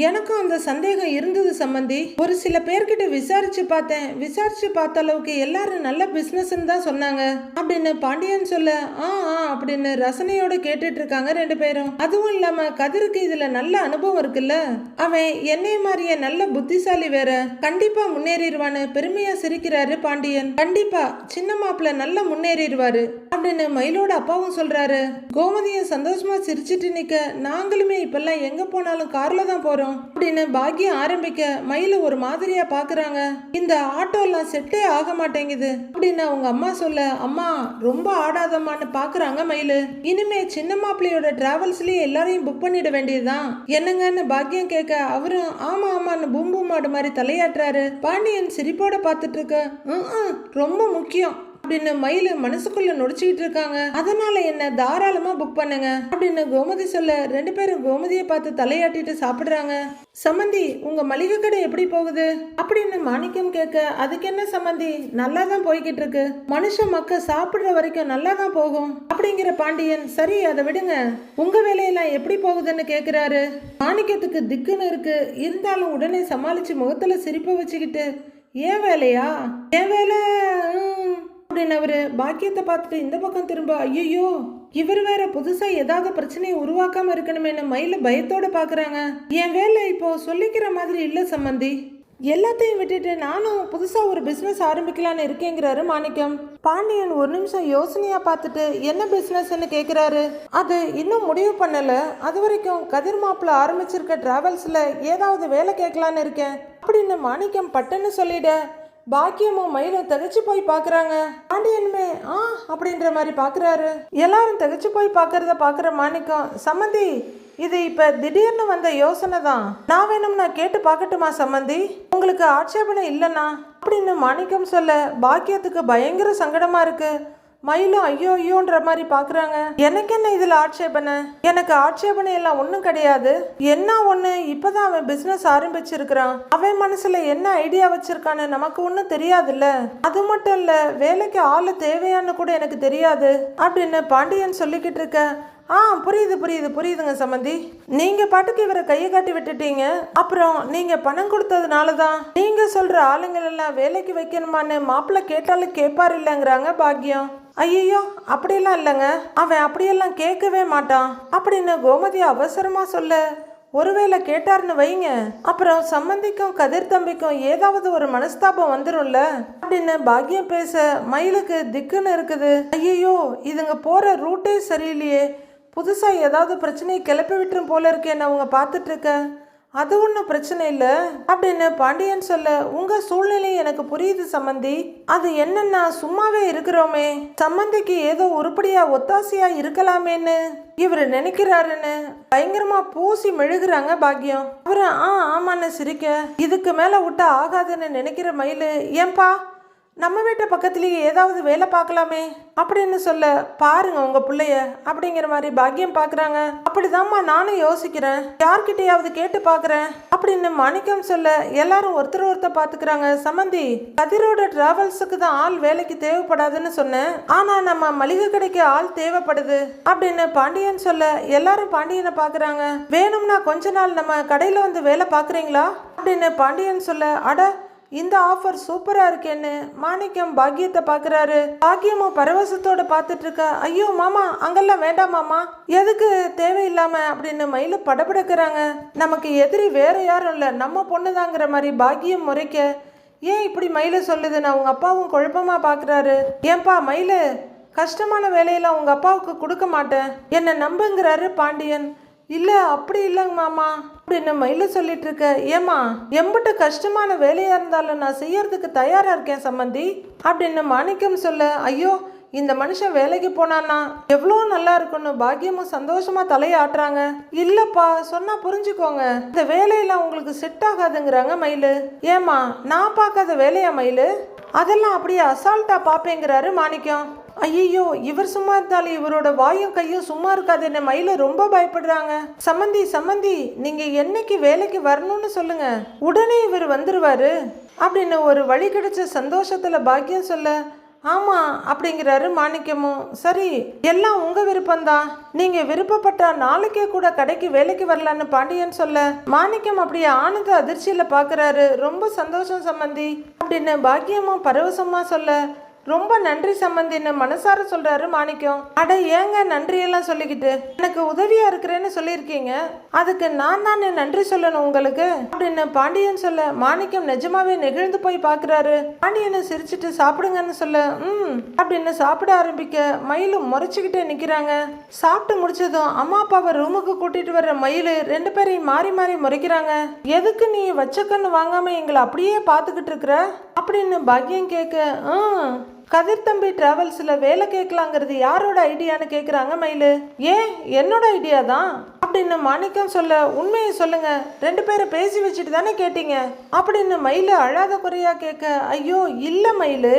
எனக்கும் அந்த சந்தேகம் இருந்தது சம்மந்தி. ஒரு சில பேர்கிட்ட விசாரிச்சு பார்த்தேன். விசாரிச்சு பார்த்த அளவுக்கு எல்லாரும் நல்ல பிசினஸ்ன்னு தான் சொன்னாங்க அப்படின்னு பாண்டியன் சொல்ல, அப்படின்னு ரசனையோட கேட்டுட்டு இருக்காங்க 2 பேரும். அதுவும் இல்லாம கதிருக்கு இதுல நல்ல அனுபவம் இருக்குல்ல, அவன் என்னை மாதிரியே நல்ல புத்திசாலி வேற, கண்டிப்பா முன்னேறிடுவான்னு பெருமையா சிரிக்கிறாரு பாண்டியன். கண்டிப்பா சின்ன மாப்பிள்ள நல்லா முன்னேறிடுவாரு அப்படின்னு மயிலோட அப்பாவும் சொல்றாரு. கோமதியும் சந்தோஷமா சிரிச்சிட்டு நிக்க, நாங்களுமே இப்பெல்லாம் எங்க போனாலும் கார்ல தான் போறோம் அப்படின்னு பாக்கியம் ஆரம்பிக்க மயில ஒரு மாதிரியா பாக்குறாங்க. இந்த ஆட்டோ எல்லாம் செட்டே ஆக மாட்டேங்குது அப்படின்னு அவங்க அம்மா சொல்ல, அம்மா ரொம்ப ஆடாதம்மான்னு பாக்குறாங்க மயிலு. இனிமே சின்ன மாப்பிள்ளையோட டிராவல்ஸ்லயே எல்லாரையும் புக் பண்ணிட வேண்டியதுதான் என்னங்கன்னு பாக்கியம் கேட்க, அவரும் ஆமா ஆமான்னு பூம்பு மாடு மாதிரி தலையாட்டுறாரு. பாண்டியன் சிரிப்போட பாத்துட்டு இருக்க, ரொம்ப முக்கியம் அப்படின்னு மயில மனசுக்குள்ள நொடிச்சுக்கிட்டு இருக்காங்க. அதனால என்ன தாராளமா புக் பண்ணுங்க அப்படின்னு கோமதி சொல்ல, 2 பேரும் கோமதியை பார்த்து தலையாட்டிட்டு சாப்பிடுறாங்க. சம்மந்தி, உங்க மளிகை கடை எப்படி போகுது அப்படின்னு மாணிக்கம் கேட்க, அதுக்கு என்ன சம்மந்தி, நல்லா தான் போய்கிட்டு இருக்கு. மனுஷ மக்க சாப்பிடுற வரைக்கும் நல்லா தான் போகும் அப்படிங்கிற பாண்டியன், சரி அதை விடுங்க, உங்க வேலையெல்லாம் எப்படி போகுதுன்னு கேக்குறாரு. மாணிக்கத்துக்கு திக்குன்னு இருக்கு. இருந்தாலும் உடனே சமாளிச்சு முகத்துல சிரிப்பை வச்சுக்கிட்டு, ஏன் வேலையா, ஏன் வேலை அப்படின்னு அவரு பாக்கியத்தை பார்த்துட்டு இந்த பக்கம் திரும்ப, ஐயோ இவர் வேற புதுசா ஏதாவது பிரச்சனையை உருவாக்காம இருக்கணுமேனு மயில பயத்தோட பாக்குறாங்க. என் வேலை இப்போ சொல்லிக்கிற மாதிரி இல்ல சம்மந்தி, எல்லாத்தையும் விட்டுட்டு நானும் புதுசா ஒரு பிசினஸ் ஆரம்பிக்கலான்னு இருக்கேங்கிறாரு மாணிக்கம். பாண்டியன் ஒரு நிமிஷம் யோசனையா பார்த்துட்டு, என்ன பிசினஸ்ன்னு கேக்குறாரு. அது இன்னும் முடிவு பண்ணல, அது வரைக்கும் கதிர் மாப்பிள்ள ஆரம்பிச்சிருக்க டிராவல்ஸ்ல ஏதாவது வேலை கேட்கலான்னு இருக்கேன் அப்படின்னு மாணிக்கம் பட்டுன்னு சொல்லிட, பாக்கியமும் மயிலும் தகச்சு போய் பாக்குறாங்க. பாண்டியனுமே அப்படின்ற மாதிரி பாக்குறாரு. எல்லாரும் தகச்சு போய் பாக்குறத பாக்குற மாணிக்கம், சம்மந்தி இது இப்ப திடீர்னு வந்த யோசனை தான், நான் வேணும்னா கேட்டு பார்க்கட்டுமா சம்மந்தி, உங்களுக்கு ஆட்சேபனை இல்லைன்னா அப்படின்னு மாணிக்கம் சொல்ல, பாக்கியத்துக்கு பயங்கர சங்கடமா இருக்கு. மயிலும் ஐயோ ஐயோன்ற மாதிரி பாக்குறாங்க. எனக்கு என்ன இதுல ஆட்சேபனை, எனக்கு ஆட்சேபனை எல்லாம் ஒன்றும் கிடையாது. என்ன ஒண்ணு, இப்பதான் அவன் பிசினஸ் ஆரம்பிச்சிருக்கிறான், அவன் மனசுல என்ன ஐடியா வச்சிருக்கான்னு நமக்கு ஒன்றும் தெரியாதுல்ல. அது மட்டும் இல்ல, வேலைக்கு ஆளு தேவையான்னு கூட எனக்கு தெரியாது அப்படின்னு பாண்டியன் சொல்லிக்கிட்டு இருக்க, புரியுதுங்க சம்மந்தி, நீங்க பாட்டுக்கு இவரை கையை காட்டி விட்டுட்டீங்க. அப்புறம் நீங்க பணம் கொடுத்ததுனாலதான் நீங்க சொல்ற ஆளுங்கள் எல்லாம் வேலைக்கு வைக்கணுமான்னு மாப்பிள்ள கேட்டாலும் கேட்பாரு இல்லைங்கிறாங்க பாக்கியம். ஐயோ அப்படியெல்லாம் இல்லைங்க, அவன் அப்படியெல்லாம் கேட்கவே மாட்டான் அப்படின்னு கோமதி அவசரமா சொல்ல, ஒருவேளை கேட்டார்னு வைங்க, அப்புறம் சம்மந்திக்கும் கதிர் தம்பிக்கும் ஏதாவது ஒரு மனஸ்தாபம் வந்துரும்ல அப்படின்னு பாக்கியம் பேச, மயிலுக்கு திக்குன்னு இருக்குது. ஐயோ இதுங்க போற ரூட்டே சரியில்லையே, புதுசா ஏதாவது பிரச்சனையை கிளப்பி விட்டுரும் போல இருக்கேன்னு அவங்க பார்த்துட்டு இருக்க. அது ஒன்றும் பிரச்சனை இல்லை அப்படின்னு பாண்டியன் சொல்ல, உங்க சூழ்நிலை எனக்கு புரியுது சம்மந்தி. அது என்னன்னா, சும்மாவே இருக்கிறோமே, சம்மந்திக்கு ஏதோ உருப்படியா ஒத்தாசையா இருக்கலாமேன்னு இவரு நினைக்கிறாருன்னு பயங்கரமா பூசி மெழுகுறாங்க பாக்கியம். அவரு ஆமான்னு சிரிக்க, இதுக்கு மேல விட்டா ஆகாதுன்னு நினைக்கிற மயிலு, ஏன்பா நம்ம வீட்டு பக்கத்துலேயே ஏதாவது வேலை பார்க்கலாமே அப்படின்னு சொல்ல, பாருங்க உங்க பிள்ளைய அப்படிங்கிற மாதிரி பாக்கியம் பார்க்குறாங்க. அப்படிதாம்மா நானும் யோசிக்கிறேன், யார்கிட்டையாவது கேட்டு பார்க்குறேன் அப்படின்னு மாணிக்கம் சொல்ல, எல்லாரும் ஒருத்தர் பார்த்துக்கிறாங்க. சம்மந்தி, கதிரோட டிராவல்ஸுக்கு தான் ஆள் வேலைக்கு தேவைப்படாதுன்னு சொன்னேன், ஆனா நம்ம மளிகை கடைக்கு ஆள் தேவைப்படுது அப்படின்னு பாண்டியன் சொல்ல, எல்லாரும் பாண்டியனை பார்க்குறாங்க. வேணும்னா கொஞ்ச நாள் நம்ம கடையில் வந்து வேலை பார்க்குறீங்களா அப்படின்னு பாண்டியன் சொல்ல, அட இந்த ஆஃபர் சூப்பரா இருக்கேன்னு மாணிக்கம் பாக்கியத்தை பாக்குறாரு. பாக்கியமும் பரவசத்தோட பார்த்துட்டு இருக்க. ஐயோ மாமா, அங்கெல்லாம் வேண்டாம் மாமா, எதுக்கு தேவையில்லாம அப்படின்னு மயில படபடக்கிறாங்க. நமக்கு எதிரி வேற யாரும் இல்லை, நம்ம பொண்ணுதாங்கிற மாதிரி பாக்கியம் முறைக்க, ஏன் இப்படி மயில சொல்லுதுன்னு அவங்க அப்பாவும் குழப்பமா பாக்குறாரு. ஏன்பா மயிலு, கஷ்டமான வேலையெல்லாம் உங்க அப்பாவுக்கு கொடுக்க மாட்டேன், என்ன நம்புங்கிறாரு பாண்டியன். இல்லை அப்படி இல்லைங்க மாமா அப்படின்னு மயில சொல்லிட்டு இருக்க. ஏமா, எம்பிட்டு கஷ்டமான வேலையா இருந்தாலும் நான் செய்யறதுக்கு தயாரா இருக்கேன் சம்மந்தி அப்படின்னு மாணிக்கம் சொல்ல, ஐயோ இந்த மனுஷன் வேலைக்கு போனான்னா எவ்வளோ நல்லா இருக்குன்னு பாக்கியமும் சந்தோஷமா தலையாட்டுறாங்க. இல்லப்பா சொன்னா புரிஞ்சுக்கோங்க, இந்த வேலையெல்லாம் உங்களுக்கு செட் ஆகாதுங்கிறாங்க மயிலு. ஏமா, நான் பார்க்காத வேலையா மயிலு, அதெல்லாம் அப்படியே அசால்ட்டா பாப்பேங்கிறாரு மாணிக்கம். ஐயோ, இவர் சும்மா இருந்தாலும் இவரோட வாயும் கையும் சும்மா இருக்காது என்ன மயில ரொம்ப பயப்படுறாங்க. சம்மந்தி சம்மந்தி, நீங்க என்னைக்கு வேலைக்கு வரணும்னு சொல்லுங்க, உடனே இவர் வந்துருவாரு அப்படின்னு ஒரு வழி கிடைச்ச சந்தோஷத்துல பாக்கியம் சொல்ல, ஆமா அப்படிங்கிறாரு மாணிக்கமும். சரி, எல்லாம் உங்க விருப்பம்தான், நீங்க விருப்பப்பட்டா நாளைக்கே கூட கடைக்கு வேலைக்கு வரலான்னு பாண்டியன் சொல்ல, மாணிக்கம் அப்படியே ஆனந்த அதிர்ச்சியில பாக்குறாரு. ரொம்ப சந்தோஷம் சம்மந்தி அப்படின்னு பாக்கியமும் பரவசமா சொல்ல, ரொம்ப நன்றி சம்மந்தின்னு மனசார சொல்றாரு மாணிக்கம். அட ஏங்க நன்றியெல்லாம் சொல்லிக்கிட்டு, எனக்கு உதவியா இருக்கிறேன்னு சொல்லியிருக்கீங்க, அதுக்கு நான் தானே நன்றி சொல்லணும் உங்களுக்கு அப்படின்னு பாண்டியன் சொல்ல, மாணிக்கம் நிஜமாவே நெகிழ்ந்து போய் பாக்குறாரு. பாண்டியனை சிரிச்சுட்டு சாப்பிடுங்கன்னு சொல்ல, அப்படின்னு சாப்பிட ஆரம்பிக்க மயிலும் முறைச்சுக்கிட்டே நிக்கிறாங்க. சாப்பிட்டு முடிச்சதும் அம்மா அப்பாவை ரூமுக்கு கூட்டிட்டு வர்ற மயிலு ரெண்டு பேரையும் மாறி மாறி முறைக்கிறாங்க. எதுக்கு நீ வச்சக்கன்னு வாங்காம எங்களை அப்படியே பார்த்துக்கிட்டு இருக்கிற அப்படின்னு பாக்கியம் கேட்க, கதிர் தம்பி டிராவல்ஸ்ல வேலை கேட்கலாங்கிறது யாரோட ஐடியான்னு கேட்குறாங்க மயிலு. ஏன் என்னோட ஐடியா தான் அப்படின்னு மாணிக்கம் சொல்ல, உண்மையை சொல்லுங்க, ரெண்டு பேரை பேசி வச்சுட்டு தானே கேட்டீங்க அப்படின்னு மயிலு அழாத குறையா கேட்க, ஐயோ இல்ல மயிலு,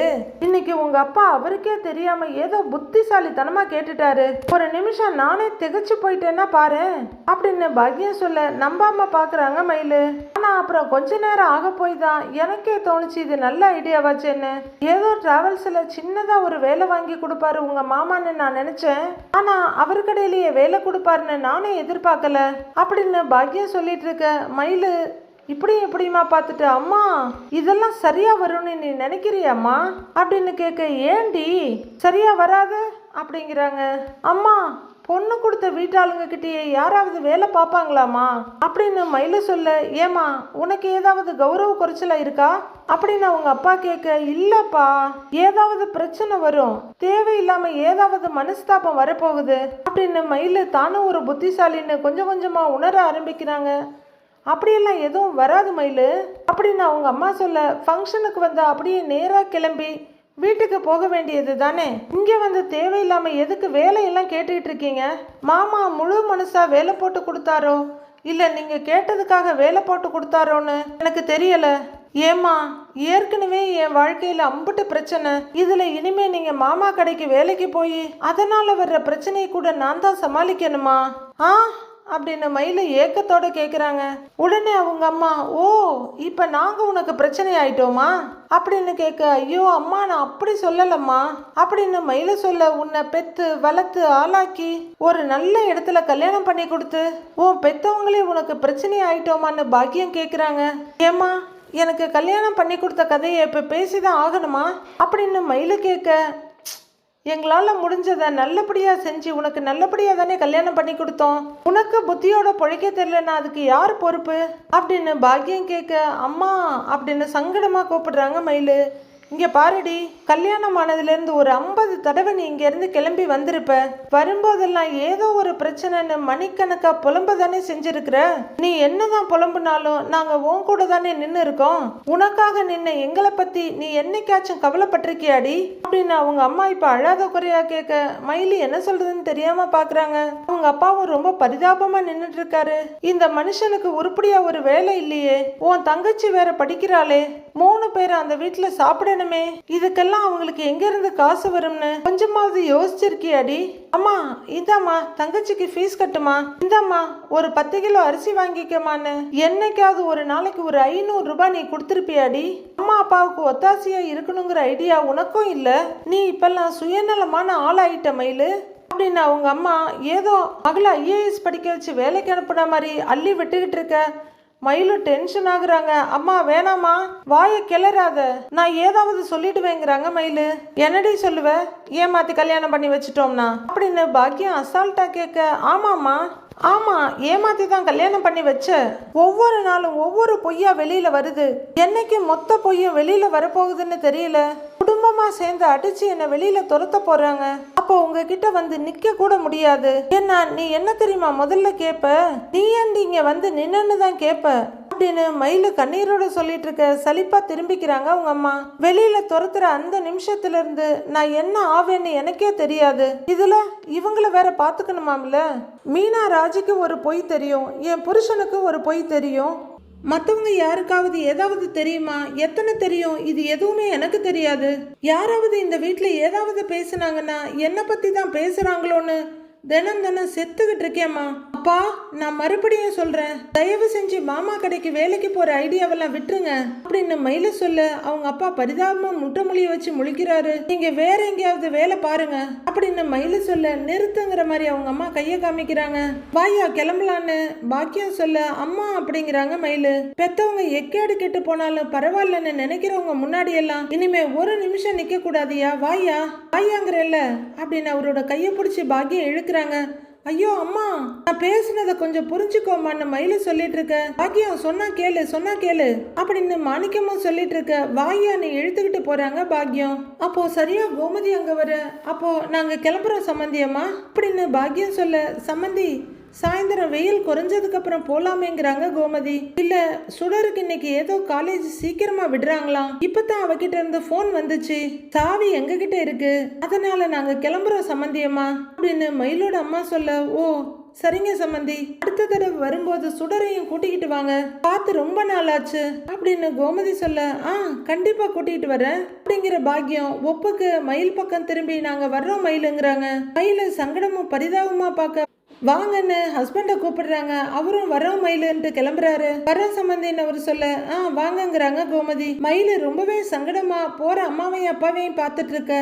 இன்னைக்கு உங்க அப்பா அவருக்கே தெரியாம ஏதோ புத்திசாலித்தனமா கேட்டுட்டாரு, ஒரு நிமிஷம் நானே திகச்சு போயிட்டேன்னா பாரு அப்படின்னு பாக்கியம் சொல்ல, நம்பாம பாக்குறாங்க மயிலு. ஆனா அப்புறம் கொஞ்ச நேரம் ஆக போய் தான் எனக்கே தோணுச்சு இது நல்ல ஐடியாவாச்சேன்னு. ஏதோ டிராவல்ஸ்ல சின்னதா ஒரு வேலை வாங்கி கொடுப்பாரு உங்க மாமான்னு நான் நினைச்சேன், ஆனா அவர் கடையிலேயே வேலை கொடுப்பாருன்னு நானே எதிர்பார்க்கல அப்படின்னு பாக்கியம் சொல்லிட்டு இருக்க. மயிலு இப்படி எப்படிமா பார்த்துட்டு, அம்மா இதெல்லாம் சரியா வரும்னு நீ நினைக்கிறியாம்மா அப்படின்னு கேட்க, ஏண்டி சரியா வராது அப்படிங்கிறாங்க. அம்மா, பொண்ணு கொடுத்த வீட்டாளுங்க கிட்டேயே யாராவது வேலை பார்ப்பாங்களாமா அப்படின்னு மயில சொல்ல, ஏமா உனக்கு ஏதாவது கௌரவ குறைச்சலா இருக்கா அப்படின்னு அவங்க அப்பா கேட்க, இல்லப்பா ஏதாவது பிரச்சனை வரும், தேவையில்லாம ஏதாவது மனஸ்தாபம் வரப்போகுது அப்படின்னு மயில தானும் ஒரு புத்திசாலின்னு கொஞ்சம் கொஞ்சமா உணர ஆரம்பிக்கிறாங்க. அப்படியெல்லாம் எதுவும் வராது மயிலு அப்படின்னு அவங்க அம்மா சொல்ல, ஃபங்க்ஷனுக்கு வந்தா அப்படியே நேரா கிளம்பி வீட்டுக்கு போக வேண்டியது தானே, இங்கே வந்து தேவையில்லாம எதுக்கு வேலையெல்லாம் கேட்டுக்கிட்டு இருக்கீங்க? மாமா முழு மனசா வேலை போட்டு கொடுத்தாரோ இல்லை நீங்க கேட்டதுக்காக வேலை போட்டு கொடுத்தாரோன்னு எனக்கு தெரியல. ஏம்மா, ஏற்கனவே என் வாழ்க்கையில அம்புட்டு பிரச்சனை, இதுல இனிமே நீங்க மாமா கடைக்கு வேலைக்கு போய் அதனால வர்ற பிரச்சனையை கூட நான் தான் சமாளிக்கணுமா அப்படின்னு மயில ஏக்கத்தோட கேக்குறாங்க. உடனே அவங்க அம்மா, ஓ இப்ப நாங்க உனக்கு பிரச்சனை ஆயிட்டோமா அப்படின்னு கேட்க, ஐயோ அம்மா நான் அப்படி சொல்லலம்மா அப்படின்னு மயில சொல்ல, உன்னை பெத்து வளர்த்து ஆளாக்கி ஒரு நல்ல இடத்துல கல்யாணம் பண்ணி கொடுத்து உன் பெத்தவங்களே உனக்கு பிரச்சனை ஆயிட்டோமான்னு பாக்கியம் கேக்குறாங்க. ஏம்மா, எனக்கு கல்யாணம் பண்ணி கொடுத்த கதையை இப்ப பேசிதான் ஆகணுமா அப்படின்னு மயில கேட்க, எங்களால் முடிஞ்சதை நல்லபடியாக செஞ்சு உனக்கு நல்லபடியாக தானே கல்யாணம் பண்ணி கொடுத்தோம், உனக்கு புத்தியோட பொழைக்க தெரியலன்னா அதுக்கு யார் பொறுப்பு அப்படின்னு பாக்கியம் கேட்க, அம்மா அப்படின்னு சங்கடமாக கூப்பிடுறாங்க மயிலு. இங்கே பாருடி, கல்யாணம் ஆனதுலேருந்து ஒரு 50 தடவை நீ இங்கேருந்து கிளம்பி வந்திருப்ப, வரும்போதெல்லாம் ஏதோ ஒரு பிரச்சனைன்னு மணிக்கணக்காக புலம்ப தானே செஞ்சிருக்கிற, நீ என்னதான் புலம்புனாலும் நாங்கள் உன் கூட தானே நின்று இருக்கோம், உனக்காக நின்று எங்களை பற்றி நீ என்னைக்காச்சும் கவலைப்பட்டிருக்கியாடி அப்படின்னு அவங்க அம்மா இப்போ அழாத குறையா கேட்க, மயிலு என்ன சொல்றதுன்னு தெரியாம பாக்குறாங்க. அவங்க அப்பாவும் ரொம்ப பரிதாபமா நின்றுட்டு இருக்காரு. இந்த மனுஷனுக்கு உருப்படியா ஒரு வேலை இல்லையே, உன் தங்கச்சி வேற படிக்கிறாளே, 3 பேர் அந்த வீட்டுல சாப்பிடணுமே, இதுக்கெல்லாம் அவங்களுக்கு எங்க இருந்து காசு வரும்னு கொஞ்சமாவது யோசிச்சிருக்கியாடி? அம்மா இந்தாம்மா தங்கச்சிக்கு ஃபீஸ் கட்டுமா, இந்தாம்மா ஒரு 10 கிலோ அரிசி வாங்கிக்கமான்னு என்னைக்காவது ஒரு நாளைக்கு ஒரு 500 ரூபாய் நீ கொடுத்துருப்பியாடி? அம்மா அப்பாவுக்கு ஒத்தாசையா இருக்கணுங்கிற ஐடியா உனக்கும் இல்ல, நீ இப்பெல்லாம் சுயநலமான ஆளாயிட்ட மயிலு அப்படின்னு அவங்க அம்மா ஏதோ மகளை IAS படிக்க வச்சு வேலைக்கு அனுப்புன மாதிரி அள்ளி விட்டுக்கிட்டு இருக்க. மயிலு டென்ஷன் ஆகுறாங்க. அம்மா வேணாமா, வாயை கிளறாத, நான் ஏதாவது சொல்லிடுவேங்கிறாங்க மயிலு. என்னடி சொல்லுவ, ஏமாத்தி கல்யாணம் பண்ணி வச்சுட்டோம்னா அப்படின்னு பாக்கியம் அசால்ட்டா கேட்க, ஆமாம்மா ஆமா, ஏமாத்தி தான் கல்யாணம் பண்ணி வச்ச. ஒவ்வொரு நாளும் ஒவ்வொரு பொய்யா வெளியில வருது. என்னைக்கு மொத்த பொய்யும் வெளியில வரப்போகுதுன்னு தெரியல. குடும்பமா சேர்ந்து அடிச்சு என்ன வெளியில துரத்த போறாங்க. அப்போ உங்ககிட்ட வந்து நிக்க கூட முடியாது. என்ன நீ என்ன தெரியுமா முதல்ல கேப்ப, நீ ஏன்டி இங்க வந்து நின்னு தான் கேப்ப அப்படின்னு மயிலு கண்ணீரோட சொல்லிட்டு இருக்க. சலிப்பா திரும்பிக்கிறாங்க அவங்க அம்மா. வெளியில துரத்துற அந்த நிமிஷத்துல இருந்து நான் என்ன ஆவேன்னு எனக்கே தெரியாது. இதுல இவங்கள வேற பாத்துக்கணுமாம்ல. மீனா ராஜுக்கு ஒரு பொய் தெரியும், என் புருஷனுக்கு ஒரு பொய் தெரியும். மற்றவங்க யாருக்காவது ஏதாவது தெரியுமா? எத்தனை தெரியும்? இது எதுவுமே எனக்கு தெரியாது. யாராவது இந்த வீட்டில் ஏதாவது பேசுனாங்கன்னா என்னை பற்றி தான் பேசுகிறாங்களோன்னு தினம் தினம் செத்துக்கிட்டு இருக்கேம்மா. அப்பா, நான் மறுபடியும் சொல்றேன், தயவு செஞ்சு மாமா கடைக்கு வேலைக்கு போற ஐடியாவெல்லாம் விட்டுருங்க அப்படின்னு மயில சொல்ல அவங்க அப்பா பரிதாபமா முட்டை மொழிய வச்சு முழிக்கிறாரு. நீங்க வேற எங்கேயாவது வேலை பாருங்க அப்படின்னு மயில சொல்ல நிறுத்துங்கிற மாதிரி அவங்க அம்மா கைய காமிக்கிறாங்க. வாயா கிளம்பலான்னு பாக்கியம் சொல்ல, அம்மா அப்படிங்கிறாங்க மயிலு. பெத்தவங்க எக்கேடு கெட்டு போனாலும் பரவாயில்லன்னு நினைக்கிறவங்க முன்னாடி எல்லாம் இனிமே ஒரு நிமிஷம் நிக்க கூடாதியா, வாயா வாயாங்கிறல்ல அப்படின்னு அவரோட கையை பிடிச்சி பாக்கியம் இழுக்கிறாங்க. ஐயோ அம்மா, நான் பேசுனதை கொஞ்சம் புரிஞ்சுக்கோமான்னு மயில சொல்லிட்டு இருக்க. பாக்கியம் சொன்னா கேளு, சொன்னா கேளு அப்படின்னு மாணிக்கமும் சொல்லிட்டு இருக்க. வாயான்னு இழுத்துக்கிட்டு போறாங்க பாக்கியம். அப்போ சரியா கோமதி அங்க வர, அப்போ நாங்க கிளம்புறோம் சம்மந்தியம்மா அப்படின்னு பாக்கியம் சொல்ல, சம்மந்தி சாயந்தரம் வெயில் குறைஞ்சதுக்கு அப்புறம் போலாமேங்கிறாங்க கோமதி. இல்ல, சுடருக்கு இன்னைக்கு ஏதோ காலேஜ் சீக்கிரமா விடுறாங்களாம். இப்பதான் அவகிட்ட இருந்து போன் வந்துச்சு, சாவி எங்க கிட்ட இருக்கு, அதனால நாங்க கிளம்புறோம் சம்மந்தியம்மா அப்படின்னு மயிலோட அம்மா சொல்ல, ஓ சரிங்க சம்மந்தி, அடுத்த தடவை வரும்போது சுடரையும் கூட்டிக்கிட்டு வாங்க, பார்த்து ரொம்ப நாள் ஆச்சு அப்படின்னு கோமதி சொல்ல, கண்டிப்பா கூட்டிகிட்டு வரேன் அப்படிங்கிற பாக்கியம் ஒப்புக்கு மயில் பக்கம் திரும்பி நாங்க வர்றோம் மயிலுங்கிறாங்க. மயிலு சங்கடமும் பரிதாபமா பார்க்க வாங்கன்னு ஹஸ்பண்டை கூப்பிடுறாங்க. அவரும் வரோம் மயிலுன்ட்டு கிளம்புறாரு. வர சம்பந்தின்னு அவர் சொல்ல, வாங்கங்கிறாங்க கோமதி. மயிலு ரொம்பவே சங்கடமா போற அம்மாவையும் அப்பாவையும் பார்த்துட்டு இருக்க.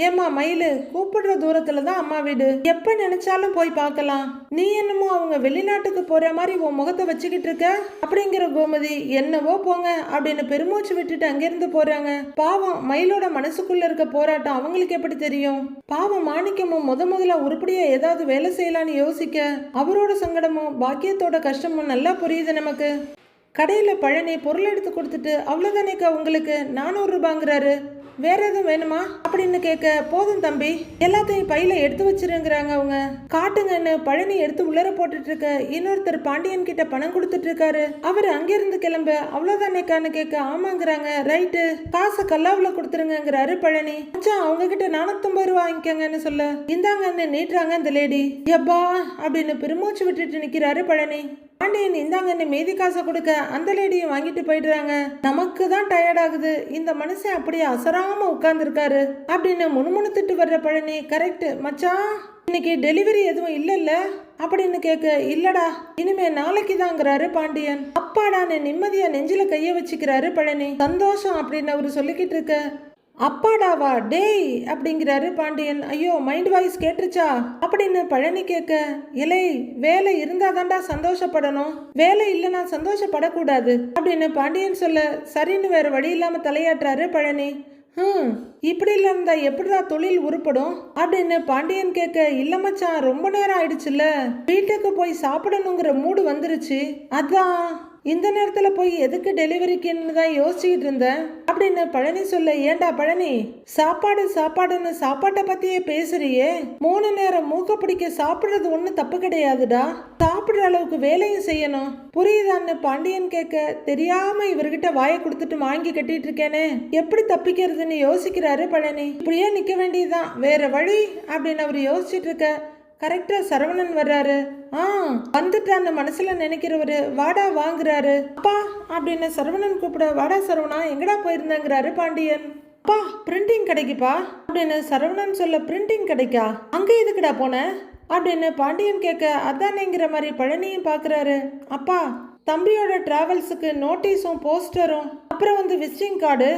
ஏமா மயிலு, கூப்பிடுற தூரத்துல தான் அம்மா வீடு, எப்ப நினைச்சாலும் போய் பார்க்கலாம். நீ என்னமோ அவங்க வெளிநாட்டுக்கு போற மாதிரி உன் முகத்தை வச்சுக்கிட்டு இருக்க அப்படிங்கிற கோமதி. என்னவோ போங்க அப்படின்னு பெருமூச்சு விட்டுட்டு அங்கிருந்து போறாங்க. பாவம் மயிலோட மனசுக்குள்ள இருக்க போராட்டம் அவங்களுக்கு எப்படி தெரியும்? பாவம் மாணிக்கமும் முதல்ல உருப்படியா ஏதாவது வேலை செய்யலான்னு யோசிக்க அவரோட சங்கடமும் பாக்கியத்தோட கஷ்டமும் நல்லா புரியுது நமக்கு. கடையில பழனி பொருள் எடுத்து கொடுத்துட்டு, அவ்வளவுதானேக்கா உங்களுக்கு 400 ரூபாங்கிறாரு, வேற எதுவும் வேணுமா அப்படின்னு கேட்க, போதும் தம்பி, எல்லாத்தையும் பையில எடுத்து வச்சிருங்கிறாங்க அவங்க. காட்டுங்கன்னு பழனி எடுத்து உள்ளர போட்டுட்டு இருக்க. இன்னொருத்தர் பாண்டியன் கிட்ட பணம் கொடுத்துட்டு இருக்காரு. அவர் அங்கிருந்து கிளம்ப, அவ்வளவுதானேக்கான்னு கேட்க, ஆமாங்கிறாங்க. ரைட்டு, காசை கல்லாவுல கொடுத்துருங்கிறாரு பழனி. அவங்க கிட்ட 450 ரூபா வாங்கிக்கங்கன்னு சொல்ல, இந்தாங்கன்னு நீட்டுறாங்க இந்த லேடி. எப்பா அப்படின்னு பெருமூச்சு விட்டுட்டு நிக்கிறாரு பழனி. பாண்டியன் இந்தாங்கன்னு மீதி காசை கொடுக்க அந்த லேடியும் வாங்கிட்டு போயிடுறாங்க. நமக்கு தான் டயர்ட் ஆகுது, இந்த மனுஷன் அப்படியே அசராம உட்கார்ந்து இருக்காரு அப்படின்னு முணுமுணுத்துட்டு வர்ற பழனி, கரெக்ட் மச்சான், இன்னைக்கு டெலிவரி எதுவும் இல்லைல்ல அப்படின்னு கேட்க, இல்லடா இனிமே நாளைக்கு தாங்கிறாரு பாண்டியன். அப்பாடான்னு நிம்மதியா நெஞ்சில கைய வச்சுக்கிறாரு பழனி. சந்தோஷம் அப்படின்னு அவரு சொல்லிக்கிட்டு இருக்க, அப்பாடாவா டேய் அப்படிங்கிறாரு பாண்டியன். ஐயோ மைண்ட் வாய்ஸ் கேட்டுருச்சா அப்படின்னு பழனி கேட்க, இலை வேலை இருந்தாதான்டா சந்தோஷப்படணும், வேலை இல்லைன்னா சந்தோஷப்படக்கூடாது அப்படின்னு பாண்டியன் சொல்ல, சரின்னு வேற வழி இல்லாம தலையாட்டுறாரு பழனி. இப்படி இல்ல இருந்தா எப்படிடா தொழில் உருப்படும் அப்படின்னு பாண்டியன் கேட்க, இல்ல மச்சான் ரொம்ப நேரம் ஆயிடுச்சுல்ல, வீட்டுக்கு போய் சாப்பிடணுங்கிற மூடு வந்துருச்சு, அதான் இந்த நேரத்துல போய் எதுக்கு டெலிவரிக்குன்னு தான் யோசிச்சுக்கிட்டு இருந்தேன் அப்படின்னு பழனி சொல்ல, ஏண்டா பழனி, சாப்பாடு சாப்பாடுன்னு சாப்பாட்டை பத்தியே பேசுறியே, 3 நேரம் மூக்க பிடிக்க சாப்பிடுறது ஒன்றும் தப்பு கிடையாதுடா, சாப்பிடுற அளவுக்கு வேலையும் செய்யணும், புரியுதான்னு பாண்டியன் கேட்க, தெரியாம இவர்கிட்ட வாயை கொடுத்துட்டு வாங்கி கட்டிட்டு இருக்கேனே, எப்படி தப்பிக்கிறதுன்னு யோசிக்கிறாரு பழனி. இப்படியே நிக்க வேண்டியதுதான், வேற வழி அப்படின்னு அவர் யோசிச்சுட்டு இருக்க. கரெக்டா சரவணன் வர்றாரு. வந்துட்டான்னு மனசுல நினைக்கிறவரு வாடா வாங்குறாரு. அப்பா அப்படின்னு சரவணன் கூப்பிட, வாடா சரவணா எங்கடா போயிருந்தேங்கிறாரு பாண்டியன். அப்பா பிரிண்டிங் கடைக்குப்பா அப்படின்னு சரவணன் சொல்ல, பிரிண்டிங் கடைக்கா, அங்க எதுக்குடா போன அப்படின்னு பாண்டியன் கேட்க, அதானேங்கிற மாதிரி பழனியும் பாக்குறாரு. அப்பா தம்பியோட டிராவல்ஸுக்கு நோட்டீஸும் போஸ்டரும் அப்புறம் வந்து விசிட்டிங் கார்டு,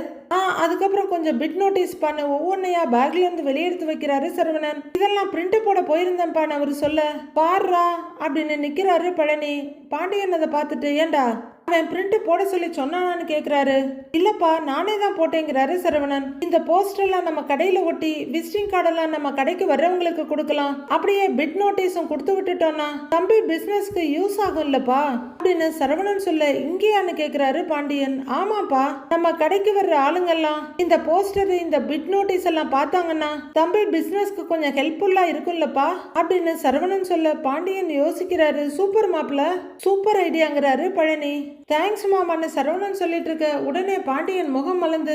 அதுக்கப்புறம் கொஞ்சம் பிட் நோட்டீஸ் பண்ண ஒவ்வொன்றையா பேக்ல இருந்து வெளியெடுத்து வைக்கிறாரு சரவணன். இதெல்லாம் பிரிண்ட் போட போயிருந்தேன்ப்பான்னு அவரு சொல்ல, பாருடா அப்படின்னு நிக்கிறாரு பழனி. பாண்டியன் அதை பார்த்துட்டு, ஏண்டா அவன் பிரிண்ட் போட சொல்லி சொன்னானான்னு கேக்குறாரு. இல்லப்பா நானே தான் போட்டேங்கிறாரு சரவணன். இந்த போஸ்டர்லாம் நம்ம கடையில ஒட்டி விசிட்டிங் கார்டெல்லாம் நம்ம கடைக்கு வர்றவங்களுக்கு கொடுக்கலாம், அப்படியே பிட் நோட்டீஸும் கொடுத்து விட்டுட்டோம்னா தம்பி பிசினஸ்க்கு யூஸ் ஆகும் இல்லப்பா அப்படின்னு சரவணன் சொல்ல, இங்கேயான்னு கேக்குறாரு பாண்டியன். ஆமாப்பா, நம்ம கடைக்கு வர்ற ஆளுங்கெல்லாம் இந்த போஸ்டர் இந்த பிட் நோட்டீஸ் எல்லாம் பார்த்தாங்கன்னா தம்பி பிசினஸ்க்கு கொஞ்சம் ஹெல்ப்ஃபுல்லா இருக்கும்லப்பா அப்படின்னு சரவணன் சொல்ல, பாண்டியன் யோசிக்கிறாரு. சூப்பர் மாப்ள, சூப்பர் ஐடியாங்கிறாரு பழனி. தேங்க்ஸ் மாமான்னு சரவணன் சொல்லிட்டு இருக்க உடனே பாண்டியன் முகம் மலர்ந்து,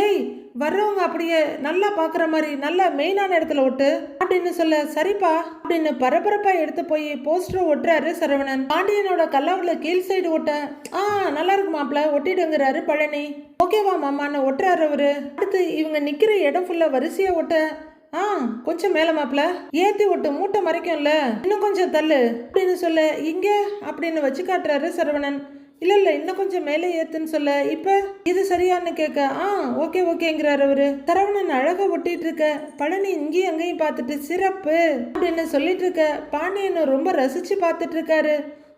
ஏய் வர்றவங்க அப்படியே நல்லா பாக்குற மாதிரி நல்ல மெயினான இடத்துல ஒட்டு அப்படின்னு சொல்ல, சரிப்பா அப்படின்னு பரபரப்பா எடுத்து போய் போஸ்டர் ஒட்டுறாரு சரவணன். பாண்டியனோட கல்லாவுல கீழ் சைடு ஒட்ட, நல்லா இருக்கு மாப்ள ஒட்டிடுங்கிறாரு பழனி. ஓகேவா மாமான்னு ஒட்டுறாரு அவரு. அடுத்து இவங்க நிக்கிற இடம் ஃபுல்லா வரிசையா ஒட்ட, கொஞ்சம் மேல மாப்ள ஏத்தி ஒட்டு, மூட்டை மறைக்கும்ல, இன்னும் கொஞ்சம் தள்ளு அப்படின்னு சொல்ல, இங்க அப்படின்னு வச்சு காட்டுறாரு சரவணன். இல்ல இன்னும் கொஞ்சம் மேலே ஏத்துன்னு சொல்ல, இப்ப இது சரியான்னு கேட்க, ஓகே ஓகேங்கிறாரு அவரு. சரவணன் அழகா ஒட்டிட்டு இருக்க பழனி இங்கேயும் அங்கேயும் பார்த்துட்டு சிறப்பு அப்படின்னு சொல்லிட்டு இருக்க பாண்டியன் ரொம்ப ரசிச்சு பார்த்துட்டு இருக்காரு.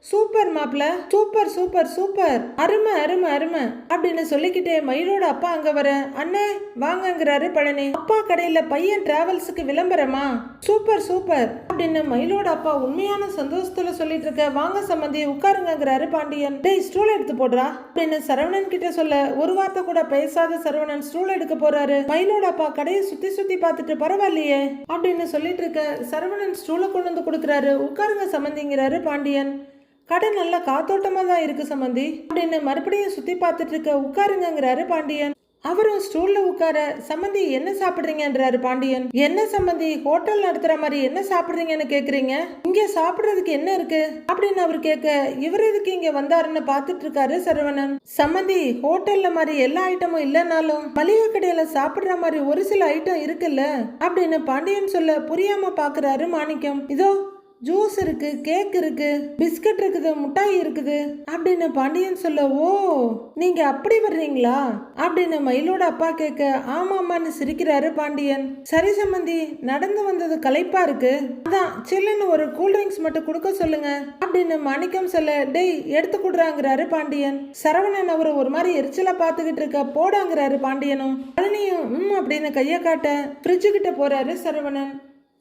சூப்பர் மாப்ள, சூப்பர் சூப்பர் சூப்பர், அருமை அருமை அருமை அப்படின்னு சொல்லிக்கிட்டே மயிலோட அப்பா அங்க வர, அண்ணே வாங்கங்கிறாரு பழனி. அப்பா கடையில பையன் டிராவல்ஸுக்கு விளம்பரமா, சூப்பர் சூப்பர் அப்படின்னு மயிலோட அப்பா உண்மையான சந்தோஷத்துல சொல்லிட்டு இருக்க, வாங்க சம்பந்தி உட்காருங்கிறாரு பாண்டியன். டேய் ஸ்டூல் எடுத்து போடுறா அப்படின்னு சரவணன் கிட்ட சொல்ல, ஒரு வார்த்தை கூட பேசாத சரவணன் ஸ்டூல் எடுக்க போறாரு. மயிலோட அப்பா கடையை சுத்தி சுத்தி பார்த்துட்டு, பரவாயில்லையே அப்படின்னு சொல்லிட்டு இருக்க சரவணன் ஸ்டூலை கொண்டு வந்து கொடுக்குறாரு. உட்காருங்க சம்பந்திங்கிறாரு பாண்டியன். கடை நல்லா காத்தோட்டமா தான் இருக்கு சம்பந்தி அப்படின்னு மறுபடியும் சுத்தி பார்த்துட்டு இருக்க, உட்காருங்கிறாரு பாண்டியன். அவரும் ஸ்டூல்ல உட்கார, சம்பந்தி என்ன சாப்பிடுறீங்கன்றாரு பாண்டியன். என்ன சம்பந்தி ஹோட்டல் நடத்துற மாதிரி என்ன சாப்பிடுறீங்கன்னு கேக்குறீங்க, இங்க சாப்பிடுறதுக்கு என்ன இருக்கு அப்படின்னு அவர் கேட்க, இவர் எதுக்கு இங்க வந்தாருன்னு பார்த்துட்டு இருக்காரு சரவணன். சம்பந்தி ஹோட்டல்ல மாதிரி எல்லா ஐட்டமும் இல்லைனாலும் மளிகை கடையில சாப்பிடுற மாதிரி ஒரு சில ஐட்டம் இருக்குல்ல அப்படின்னு பாண்டியன் சொல்ல, புரியாம பாக்குறாரு மாணிக்கம். இதோ ஜூஸ் இருக்கு, கேக் இருக்கு, பிஸ்கட் இருக்குது, முட்டாய் இருக்குது அப்படின்னு பாண்டியன் சொல்ல, ஓ நீங்க அப்படி வர்றீங்களா அப்படின்னு மயிலோட அப்பா கேட்க, ஆமாமான்னு சிரிக்கிறாரு பாண்டியன். சரி சம்பந்தி நடந்து வந்தது களைப்பா இருக்கு, அதான் சில்லுன்னு ஒரு கூல் ட்ரிங்க்ஸ் மட்டும் கொடுக்க சொல்லுங்க அப்படின்னு மாணிக்கம் சொல்ல, டேய் எடுத்து கொடுறாங்கிறாரு பாண்டியன். சரவணன் அவரை ஒரு மாதிரி எரிச்சலா பார்த்துக்கிட்டு இருக்க, போடாங்கிறாரு பாண்டியனும். பழனியும் அப்படின்னு கையை காட்ட ஃப்ரிட்ஜு கிட்ட போறாரு சரவணன்.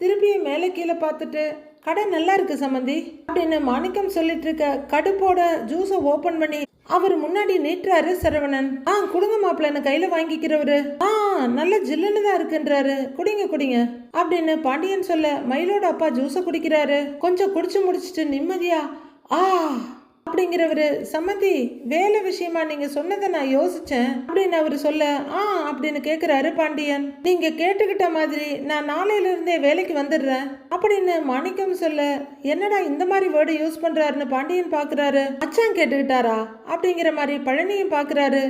திருப்பியும் மேலே கீழே பார்த்துட்டு, கடை நல்லா இருக்கு சம்பந்தி அப்படின்னு மாணிக்கம் சொல்லிட்டு இருக்க, கடுப்போட ஜூஸை ஓபன் பண்ணி அவர் முன்னாடி நீட்டுறாரு சரவணன். குடுங்க மாப்பிள்ளன்னு கையில வாங்கிக்கிறவரு, நல்ல ஜில்லுன்னு தான் இருக்குன்றாரு, குடிங்க குடிங்க அப்படின்னு பாண்டியன் சொல்ல, மயிலோட அப்பா ஜூஸை குடிக்கிறாரு. கொஞ்சம் குடிச்சு முடிச்சுட்டு நிம்மதியா அப்படிங்கிறவரு, சம்மந்தி வேலை விஷயமா நீங்க சொன்னதை நான் யோசிச்சேன் அப்படின்னு அவரு சொல்ல, அப்படின்னு கேக்குறாரு பாண்டியன். நீங்க கேட்டுக்கிட்ட மாதிரி நான் நாளையில இருந்தே வேலைக்கு வந்துடுறேன் அப்படின்னு மாணிக்கம் சொல்ல, என்னடா இந்த மாதிரி வேர்டு யூஸ் பண்றாருன்னு பாண்டியன் பாக்குறாரு. அச்சான் கேட்டுக்கிட்டாரா அப்படிங்கிற மாதிரி பழனியும் பாக்குறாரு.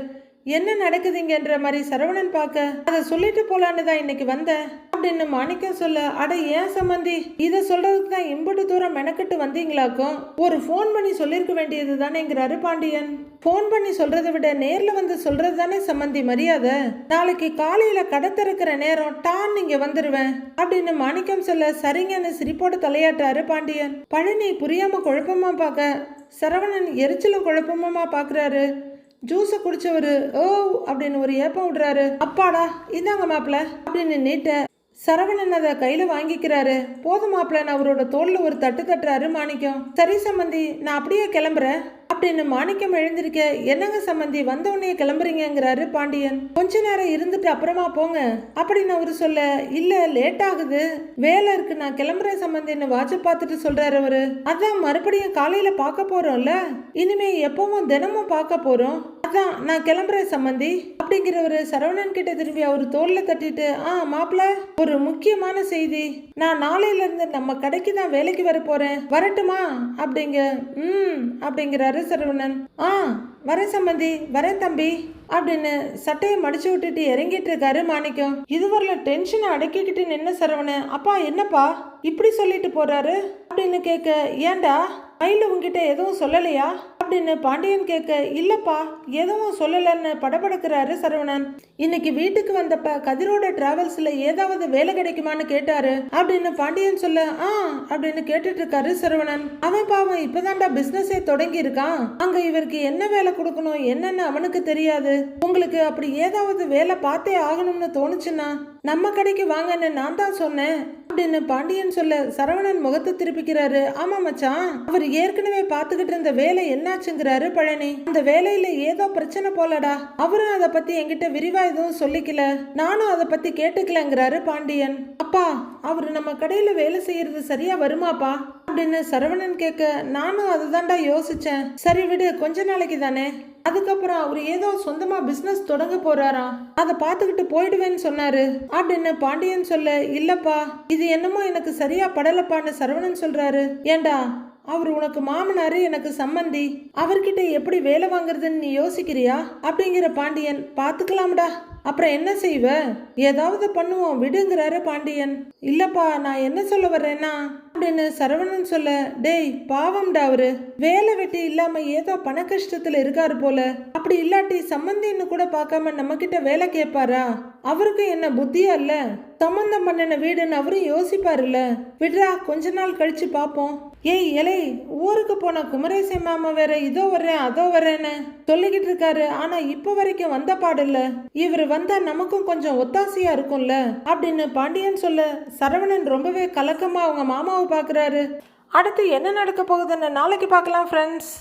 என்ன நடக்குதுங்கன்ற மாதிரி சரவணன் பார்க்க, அதை சொல்லிட்டு போலான்னு தான் இன்னைக்கு வந்தேன் அப்படின்னு மாணிக்கம் சொல்ல, அட ஏன் சம்பந்தி இதை சொல்றதுக்கு தான் இம்புட்டு தூரம் மெனக்கிட்டு வந்தீங்களாக்கும், ஒரு போன் பண்ணி சொல்லிருக்க வேண்டியது தானேங்கிறாரு பாண்டியன். போன் பண்ணி சொல்றதை விட நேர்ல வந்து சொல்றது தானே சம்பந்தி மரியாதை, நாளைக்கு காலையில கடை திறக்கிற நேரம் டான் நீங்க வந்துருவேன் அப்படின்னு மாணிக்கம் சொல்ல, சரிங்கன்னு சிரிப்போடு தலையாட்டாரு பாண்டியன். பழனி புரியாம குழப்பமா பார்க்க, சரவணன் எரிச்சலும் குழப்பமா பாக்குறாரு. ஜூஸை குடிச்சவரு ஓ அப்படின்னு ஒரு ஏப்பம் விடுறாரு. அப்பாடா இந்தாங்க மாப்பிள்ள அப்படின்னு நீட்ட சரவணன் அதை கையில வாங்கிக்கிறாரு. போதும் மாப்பிள்ளன்னு அவரோட தோல்ல ஒரு தட்டு தட்டுறாரு மாணிக்கம். சரி சம்பந்தி நான் அப்படியே கிளம்புறேன் அப்படின்னு மாணிக்கம் எழுந்திருக்க, என்னங்க சம்பந்தி வந்த உடனே கிளம்புறீங்கிறாரு பாண்டியன். கொஞ்ச நேரம் இருந்துட்டு அப்புறமா போங்க அப்படின்னு அவரு சொல்ல, இல்ல லேட் ஆகுது வேலை இருக்கு நான் கிளம்புறேன் சம்பந்தின்னு வாட்ச பார்த்துட்டு சொல்றாரு அவரு. அதான் மறுபடியும் காலையில பார்க்க போறோம்ல, இனிமே எப்பவும் தினமும் பார்க்க போறோம், அதான் நான் கிளம்புறேன் சம்பந்தி அப்படிங்கிறவரு சரவணன் கிட்ட திரும்பி அவர் தோல்ல தட்டிட்டு, மாப்பிள்ள ஒரு முக்கியமான செய்தி, நான் நாளையில இருந்து நம்ம கடைக்கு தான் வேலைக்கு வர போறேன், வரட்டுமா அப்படிங்க. அப்படிங்கிறாரு சரவணன். வரேன் சம்பந்தி வரேன் தம்பி அப்படின்னு சட்டையை மடிச்சு விட்டுட்டு இறங்கிட்டு இருக்காரு மாணிக்கம். இதுவரையில டென்ஷனை அடக்கிக்கிட்டு நின்ன சரவணன், அப்பா என்னப்பா இப்படி சொல்லிட்டு போறாரு அப்படின்னு கேட்க, ஏண்டா மயில உங்ககிட்ட எதுவும் சொல்லலையா அப்படின்னு பாண்டியன் கேட்க, இல்லப்பா எதுவும் சொல்லலன்னு படபடக்கிறாரு சரவணன். இன்னைக்கு வீட்டுக்கு வந்தப்ப கதிரோட டிராவல்ஸ்ல ஏதாவது வேலை கிடைக்குமான்னு கேட்டாரு அப்படின்னு பாண்டியன் சொல்ல, அப்படின்னு கேட்டுட்டு இருக்காரு சரவணன். அவன் பாவம் இப்பதான்டா பிசினஸே தொடங்கி இருக்கான். அங்க இவருக்கு என்ன வேலை கொடுக்கணும் என்னன்னு அவனுக்கு தெரியாது. உங்களுக்கு அப்படி ஏதாவது வேலை பார்த்தே ஆகணும்னு தோணுச்சுன்னா நம்ம கடைக்கு வாங்கன்னு நான் தான் சொன்னேன் அப்படின்னு பாண்டியன் சொல்ல, சரவணன் முகத்தை திருப்பிக்கிறாரு. ஆமா மச்சான், அவர் ஏற்கனவே பார்த்துக்கிட்டு இருந்த வேலை என்னாச்சுங்கிறாரு பழனி. அந்த வேலையில ஏதோ பிரச்சனை போலடா. அவரும் அதை பத்தி என்கிட்ட விரிவா எதுவும் சொல்லிக்கல, நானும் அதை பத்தி கேட்டுக்கலங்கிறாரு பாண்டியன். அப்பா, அவரு நம்ம கடையில வேலை செய்யறது சரியா வருமாப்பா அப்படின்னு சரவணன் கேட்க, நானும் அதுதான்டா யோசிச்சேன். சரி விடு, கொஞ்ச நாளைக்கு தானே, அதுக்கப்புறம் அவர் ஏதோ சொந்தமா பிசினஸ் தொடங்க போறாராம், அதை பார்த்துக்கிட்டு போயிடுவேன்னு சொன்னாரு அப்படின்னு பாண்டியன் சொல்ல, இல்லப்பா இது என்னமோ எனக்கு சரியா படலப்பான்னு சரவணன் சொல்றாரு. ஏண்டா, அவர் உனக்கு மாமனாரு, எனக்கு சம்மந்தி, அவர்கிட்ட எப்படி வேலை வாங்குறதுன்னு நீ யோசிக்கிறியா அப்படிங்கிற பாண்டியன். பார்த்துக்கலாம்டா, அப்புறம் என்ன செய்வ, ஏதாவது பண்ணுவோம் விடுங்கிறாரு பாண்டியன். இல்லப்பா நான் என்ன சொல்ல வர்றேன்னா அப்படின்னு சரவணன் சொல்ல, டேய் பாவம்டா, அவரு வேலை வெட்டி இல்லாம ஏதோ பண கஷ்டத்துல இருக்காரு போல. அப்படி இல்லாட்டி சம்மந்தின்னு கூட பார்க்காம நம்ம கிட்ட வேலை கேட்பாரா? அவருக்கு என்ன புத்தியா இல்ல? சம்பந்தம் பண்ணின வீடுன்னு அவரும் யோசிப்பாருல்ல. விடுறா, கொஞ்ச நாள் கழிச்சு பார்ப்போம். ஏய் இலை, ஊருக்கு போன குமரேசன் மாமா வேற இதோ வர்றேன் அதோ வர்றேன்னு சொல்லிக்கிட்டு இருக்காரு. ஆனா இப்ப வரைக்கும் வந்த பாடில்ல. இவர் வந்தா நமக்கும் கொஞ்சம் ஒத்தாசையா இருக்கும்ல அப்படின்னு பாண்டியன் சொல்ல, சரவணன் ரொம்பவே கலக்கமா அவங்க மாமாவை பாக்குறாரு. அடுத்து என்ன நடக்க போகுதுன்னு நாளைக்கு பார்க்கலாம் ஃப்ரெண்ட்ஸ்.